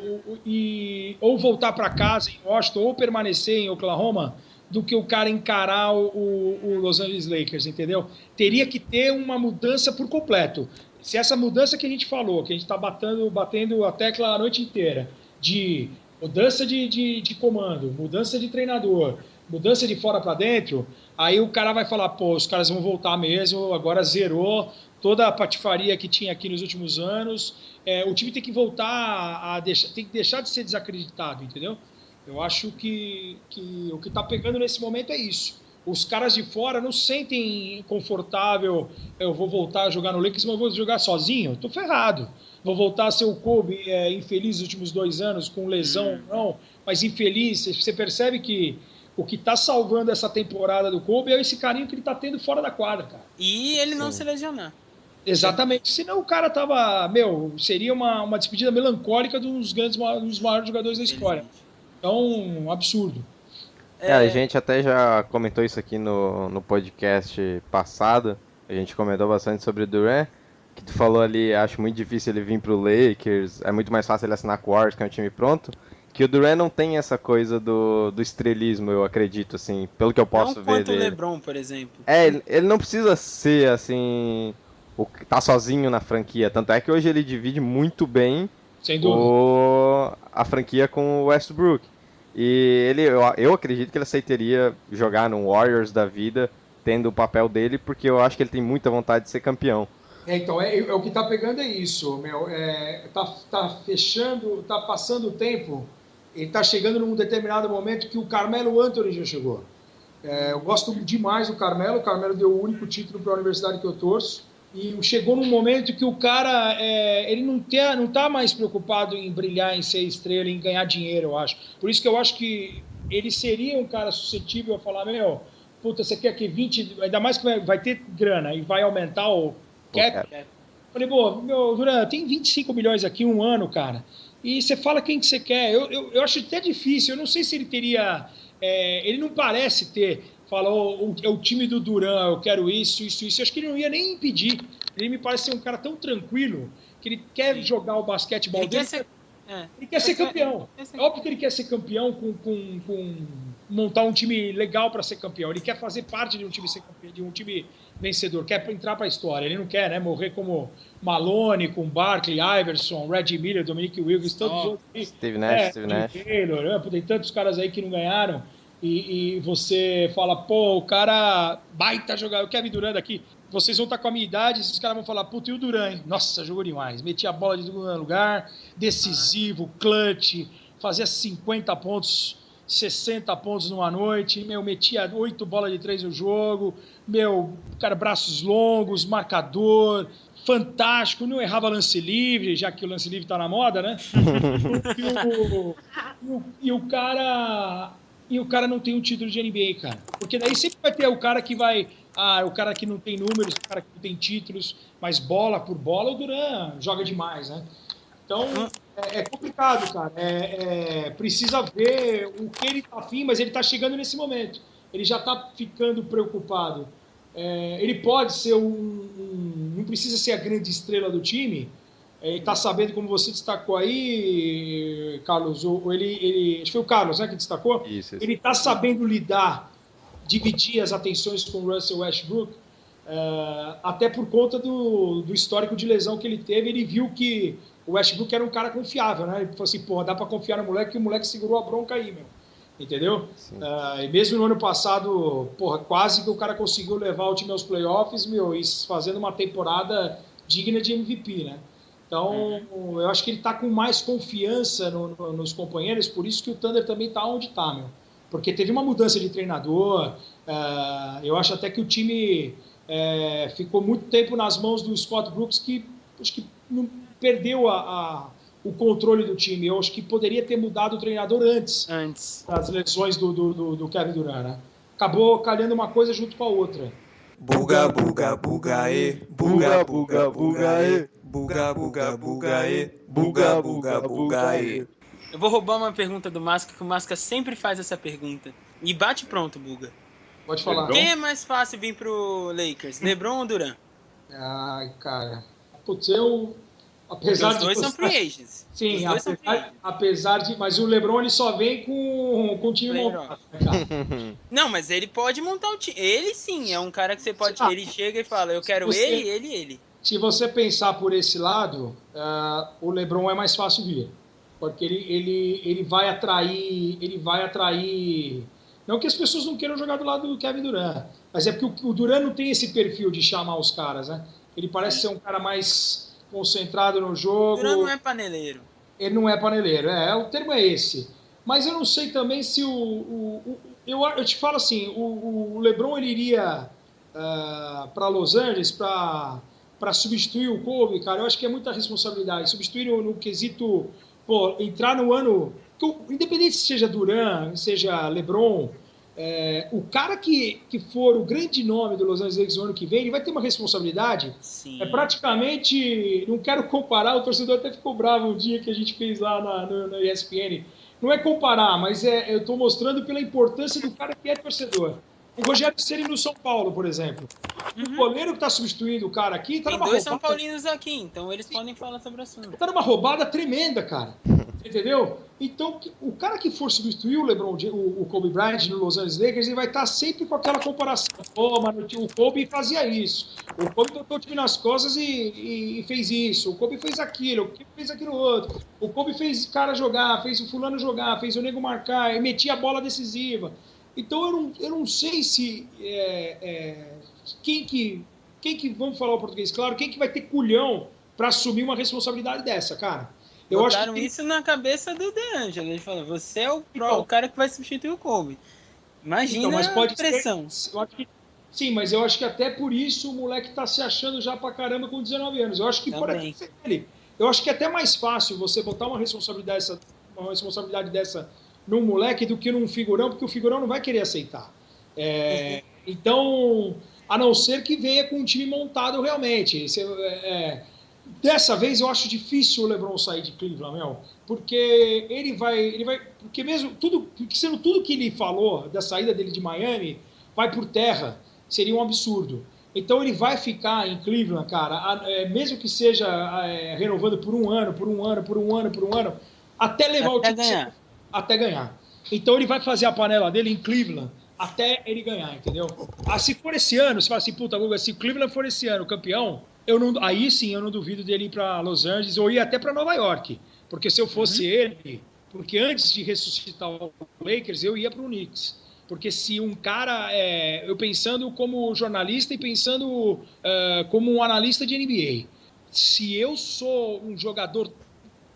[SPEAKER 3] voltar para casa em Washington, ou permanecer em Oklahoma, do que o cara encarar o Los Angeles Lakers, entendeu? Teria que ter uma mudança por completo. Se essa mudança que a gente falou, que a gente está batendo a tecla a noite inteira, de mudança de comando, mudança de treinador, mudança de fora para dentro, aí o cara vai falar, os caras vão voltar mesmo, agora zerou toda a patifaria que tinha aqui nos últimos anos, o time tem que voltar tem que deixar de ser desacreditado, entendeu? Eu acho que o que está pegando nesse momento é isso. Os caras de fora não se sentem confortável, eu vou voltar a jogar no Lakers, mas eu vou jogar sozinho, estou ferrado. Vou voltar a ser o Kobe infeliz nos últimos 2 anos, com lesão ou não, mas infeliz. Você percebe que o que está salvando essa temporada do Kobe é esse carinho que ele está tendo fora da quadra, cara.
[SPEAKER 2] E ele não se lesionar.
[SPEAKER 3] Exatamente. Senão o cara tava... seria uma despedida melancólica dos maiores jogadores da história. Então, um absurdo.
[SPEAKER 6] A gente até já comentou isso aqui no podcast passado. A gente comentou bastante sobre o Durant, que tu falou ali, acho muito difícil ele vir pro Lakers, é muito mais fácil ele assinar com o Warriors, que é um time pronto. Que o Durant não tem essa coisa do estrelismo, eu acredito, assim, pelo que eu posso ver dele.
[SPEAKER 2] Não quanto o LeBron, por exemplo.
[SPEAKER 6] Ele não precisa ser, assim, o que tá sozinho na franquia. Tanto é que hoje ele divide muito bem a franquia com o Westbrook. E eu acredito que ele aceitaria jogar no Warriors da vida, tendo o papel dele, porque eu acho que ele tem muita vontade de ser campeão.
[SPEAKER 3] Então, o que tá pegando é isso, tá fechando, tá passando o tempo, ele tá chegando num determinado momento que o Carmelo Anthony já chegou. Eu gosto demais do Carmelo, o Carmelo deu o único título para a universidade que eu torço, e chegou num momento que o cara, ele não tá mais preocupado em brilhar, em ser estrela, em ganhar dinheiro, eu acho. Por isso que eu acho que ele seria um cara suscetível a falar, puta, você quer que 20, ainda mais que vai ter grana e vai aumentar o cap. Falei, Durant, tem 25 milhões aqui um ano, cara, e você fala quem que você quer. Eu acho até difícil, eu não sei se ele teria, ele não parece ter, falou, é o time do Durant, eu quero isso, eu acho que ele não ia nem impedir. Ele me parece ser um cara tão tranquilo que ele quer jogar o basquetebol dele. Ele quer ser campeão. É óbvio que ele quer ser campeão com montar um time legal para ser campeão. Ele quer fazer parte de um time, de um time vencedor. Quer entrar para a história. Ele não quer morrer como Malone, com Barkley, Iverson, Reggie Miller, Dominique Wilkins, tantos outros.
[SPEAKER 6] Steve Nash.
[SPEAKER 3] Taylor, tem tantos caras aí que não ganharam. E você fala, o cara baita jogador, o Kevin Durant aqui, vocês vão estar com a minha idade, esses caras vão falar, puta, e o Durant, hein? Nossa, jogou demais, metia a bola de todo lugar, decisivo, clutch, fazia 50 pontos 60 pontos numa noite, metia 8 bolas de 3 no jogo, cara, braços longos, marcador, fantástico, não errava lance livre, já que o lance livre tá na moda, né? E o cara não tem um título de NBA, cara. Porque daí sempre vai ter o cara que vai... o cara que não tem números, o cara que não tem títulos, mas bola por bola, o Durant joga demais, né? Então, é complicado, cara. Precisa ver o que ele tá afim, mas ele tá chegando nesse momento. Ele já tá ficando preocupado. Ele pode ser não precisa ser a grande estrela do time. Ele tá sabendo, como você destacou aí, Carlos, acho que foi o Carlos, né, que destacou? Isso. Ele tá sabendo dividir as atenções com o Russell Westbrook, até por conta do histórico de lesão que ele teve. Ele viu que o Westbrook era um cara confiável, né? Ele falou assim, porra, dá pra confiar no moleque, que o moleque segurou a bronca aí, meu. Entendeu? E mesmo no ano passado, porra, quase que o cara conseguiu levar o time aos playoffs, meu, e fazendo uma temporada digna de MVP, né? Então, eu acho que ele tá com mais confiança nos companheiros, por isso que o Thunder também tá onde tá, meu. Porque teve uma mudança de treinador, eu acho até que o time ficou muito tempo nas mãos do Scott Brooks, que acho que não perdeu o controle do time. Eu acho que poderia ter mudado o treinador antes das lesões do Kevin Durant, né? Acabou calhando uma coisa junto com a outra.
[SPEAKER 4] Buga, buga, buga, buga, buga, buga, buga, buga, buga, buga, buga, buga.
[SPEAKER 2] Eu vou roubar uma pergunta do Masca, que o Masca sempre faz essa pergunta. E bate pronto, Buga.
[SPEAKER 3] Pode falar.
[SPEAKER 2] Quem é mais fácil vir pro Lakers, LeBron ou Durant?
[SPEAKER 3] Ai, cara. Putz, apesar
[SPEAKER 2] os dois são free agents.
[SPEAKER 3] Sim, apesar de... Mas o LeBron, ele só vem com o time montado, né, cara?
[SPEAKER 2] Não, mas ele pode montar o time. Ele sim, é um cara que você pode... Ele chega e fala, eu quero ele.
[SPEAKER 3] Se você pensar por esse lado, o LeBron é mais fácil vir. Porque ele vai atrair... Não que as pessoas não queiram jogar do lado do Kevin Durant, mas é porque o Durant não tem esse perfil de chamar os caras, né? Ele parece ser um cara mais concentrado no jogo.
[SPEAKER 2] O Durant não é paneleiro.
[SPEAKER 3] Ele não é paneleiro, o termo é esse. Mas eu não sei também se eu te falo assim, o LeBron ele iria para Los Angeles para substituir o Kobe, cara. Eu acho que é muita responsabilidade. Substituir no quesito, entrar no ano... Independente se seja Durant, seja LeBron, o cara que for o grande nome do Los Angeles Lakers no ano que vem, ele vai ter uma responsabilidade.
[SPEAKER 2] Sim.
[SPEAKER 3] Praticamente, não quero comparar, o torcedor até ficou bravo um dia que a gente fez lá na ESPN. Não é comparar, mas eu estou mostrando pela importância do cara que é torcedor. O Rogério Ceni no São Paulo, por exemplo. O goleiro que está substituindo o cara aqui...
[SPEAKER 2] Tem dois São Paulinos aqui, então eles podem falar sobre o assunto.
[SPEAKER 3] Está numa roubada tremenda, cara. Entendeu? Então, o cara que for substituir o LeBron, o Kobe Bryant no Los Angeles Lakers, ele vai estar sempre com aquela comparação. Mano, o Kobe fazia isso. O Kobe botou o time nas costas e fez isso. O Kobe fez aquilo. O Kobe fez aquilo outro. O Kobe fez o cara jogar, fez o fulano jogar, fez o nego marcar, e metia a bola decisiva. Então, eu não sei se... Quem que, vamos falar o português claro, quem que vai ter culhão para assumir uma responsabilidade dessa, cara?
[SPEAKER 2] Botaram acho que isso na cabeça do DeAngelo. Ele falou, você é o cara que vai substituir o Kobe. Imagina a pressão.
[SPEAKER 3] Sim, mas eu acho que até por isso o moleque tá se achando já pra caramba com 19 anos. Eu acho que por aqui ser ele. Eu acho que é até mais fácil você botar uma responsabilidade dessa num moleque do que num figurão, porque o figurão não vai querer aceitar. Então, a não ser que venha com um time montado realmente. Dessa vez eu acho difícil o LeBron sair de Cleveland, porque ele vai, porque mesmo sendo tudo que ele falou da saída dele de Miami vai por terra, seria um absurdo. Então ele vai ficar em Cleveland, cara, mesmo que seja renovando por um ano, até levar o time até ganhar. Então ele vai fazer a panela dele em Cleveland até ele ganhar, entendeu? Se for esse ano, você fala assim, puta, Guga, se Cleveland for esse ano campeão, aí sim eu não duvido dele ir para Los Angeles ou ir até para Nova York, porque se eu fosse ele, porque antes de ressuscitar o Lakers, eu ia para o Knicks, porque se um cara, eu pensando como jornalista e pensando como um analista de NBA, se eu sou um jogador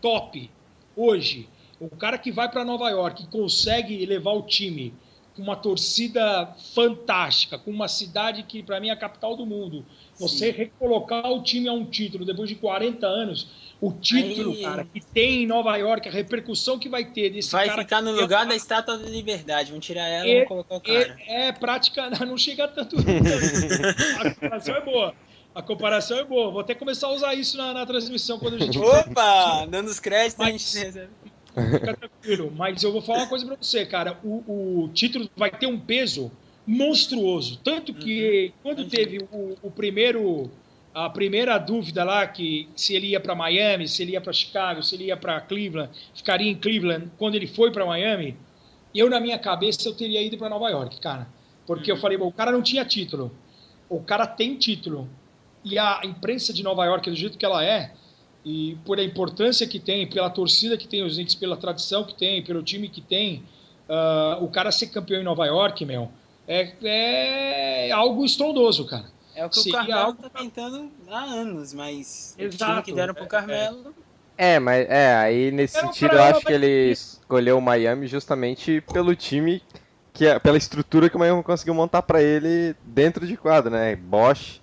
[SPEAKER 3] top hoje O cara que vai para Nova York e consegue levar o time com uma torcida fantástica, com uma cidade que para mim é a capital do mundo. Você recolocar o time a um título depois de 40 anos, o título, cara, que tem em Nova York, a repercussão que vai ter desse
[SPEAKER 2] vai
[SPEAKER 3] cara...
[SPEAKER 2] Vai ficar no lugar da Estátua da Liberdade. Vamos tirar ela e vamos colocar o cara.
[SPEAKER 3] Prática, não chega tanto. A comparação é boa. A comparação é boa. Vou até começar a usar isso na transmissão quando a gente...
[SPEAKER 2] Opa! Dando os créditos, a gente recebe.
[SPEAKER 3] Fica tranquilo. Mas eu vou falar uma coisa pra você, cara. O título vai ter um peso monstruoso. Tanto que quando teve a primeira dúvida lá, que se ele ia para Miami, se ele ia para Chicago, se ele ia para Cleveland, ficaria em Cleveland, quando ele foi para Miami, eu na minha cabeça eu teria ido para Nova York, cara. Porque eu falei, bom, o cara não tinha título. O cara tem título. E a imprensa de Nova York, do jeito que ela é, e por a importância que tem, pela torcida que tem os Knicks, pela tradição que tem, pelo time que tem, o cara ser campeão em Nova York, meu, é algo estrondoso, cara.
[SPEAKER 2] É o que o Carmelo tá tentando há anos, mas o time que deram pro Carmelo...
[SPEAKER 6] Mas aí nesse sentido eu acho que ele escolheu o Miami justamente pelo time, pela estrutura que o Miami conseguiu montar pra ele dentro de quadro, né? Bosh,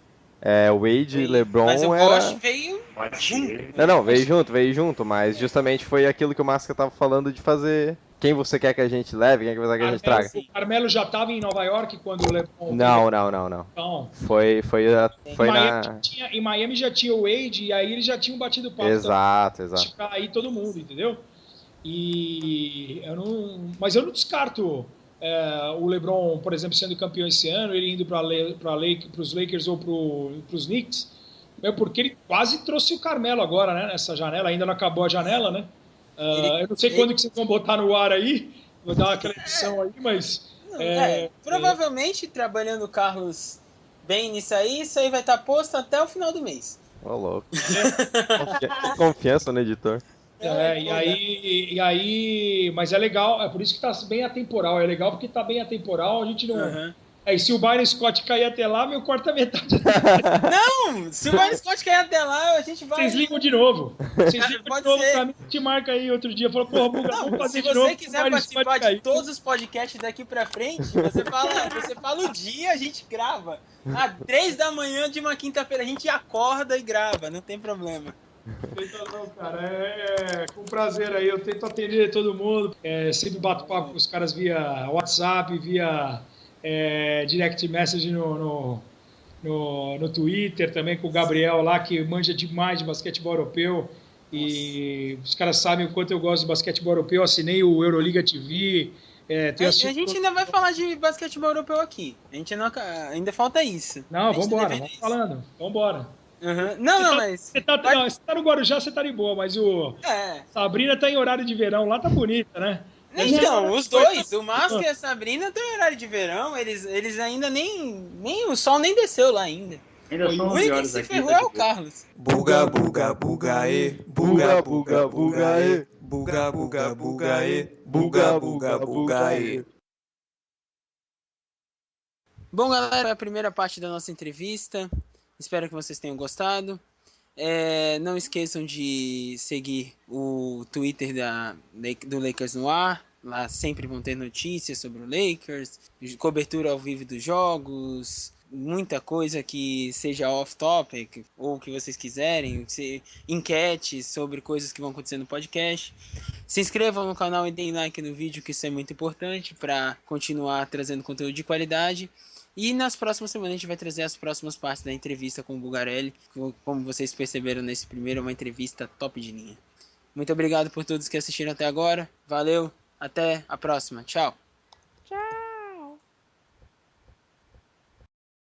[SPEAKER 6] Wade, LeBron...
[SPEAKER 2] Mas o Bosh veio junto.
[SPEAKER 6] Veio junto, mas justamente foi aquilo que o Masca tava falando de fazer... Quem você quer que a gente leve, quem você quer que a gente traga.
[SPEAKER 3] O Carmelo já estava em Nova York quando o LeBron...
[SPEAKER 6] Não.
[SPEAKER 3] Então,
[SPEAKER 6] foi
[SPEAKER 3] em Miami já tinha o Wade e aí eles já tinham batido o papo.
[SPEAKER 6] Exato.
[SPEAKER 3] Aí todo mundo, entendeu? Mas eu não descarto o LeBron, por exemplo, sendo campeão esse ano, ele indo para os Lakers ou para os Knicks, porque ele quase trouxe o Carmelo agora, né? Nessa janela, ainda não acabou a janela, né? Eu não sei quando que vocês vão botar no ar aí, vou dar aquela edição aí, mas...
[SPEAKER 2] provavelmente, trabalhando o Carlos bem nisso aí, isso aí vai estar posto até o final do mês.
[SPEAKER 6] Ô, louco. Confiança no editor.
[SPEAKER 3] E aí, mas é legal, é por isso que tá bem atemporal, é legal porque tá bem atemporal, a gente não... E se o Byron Scott cair até lá, meu corta metade.
[SPEAKER 2] Não! Se o Byron Scott cair até lá, a gente vai...
[SPEAKER 3] Vocês ligam de novo. Vocês ligam
[SPEAKER 2] Pode
[SPEAKER 3] de novo
[SPEAKER 2] ser.
[SPEAKER 3] pra mim, te marca aí outro dia. Fala, porra, Buga, vamos fazer de novo.
[SPEAKER 2] Se você quiser participar de todos os podcasts daqui pra frente, você fala o dia, a gente grava. 3 da manhã de uma quinta-feira, a gente acorda e grava, não tem problema.
[SPEAKER 3] Não, cara, com prazer aí. Eu tento atender todo mundo. Sempre bato papo com os caras via WhatsApp, via... direct message no Twitter, também com o Gabriel lá, que manja demais de basquetebol europeu. E os caras sabem o quanto eu gosto de basquetebol europeu. Assinei o Euroliga TV.
[SPEAKER 2] A gente ainda vai falar de basquetebol europeu aqui. A gente ainda falta isso.
[SPEAKER 3] Não, vambora, vamos falando. Vambora.
[SPEAKER 2] Mas...
[SPEAKER 3] Você tá no Guarujá, você tá de boa, mas Sabrina tá em horário de verão, lá tá bonita, né?
[SPEAKER 2] Então, os dois, o Masca e a Sabrina tem horário de verão, eles ainda nem o sol nem desceu lá ainda.
[SPEAKER 7] O
[SPEAKER 2] único que se ferrou é o Carlos.
[SPEAKER 4] Buga, buga, buga, buga, buga, buga, buga, buga, buga, buga, buga, buga.
[SPEAKER 2] Bom, galera, a primeira parte da nossa entrevista. Espero que vocês tenham gostado. Não esqueçam de seguir o Twitter do Lakers no ar. Lá sempre vão ter notícias sobre o Lakers, cobertura ao vivo dos jogos, muita coisa que seja off-topic ou que vocês quiserem, enquetes sobre coisas que vão acontecer no podcast. Se inscrevam no canal e deem like no vídeo, que isso é muito importante para continuar trazendo conteúdo de qualidade. E nas próximas semanas a gente vai trazer as próximas partes da entrevista com o Bugarelli. Como vocês perceberam nesse primeiro, é uma entrevista top de linha. Muito obrigado por todos que assistiram até agora. Valeu, até a próxima. Tchau.
[SPEAKER 8] Tchau.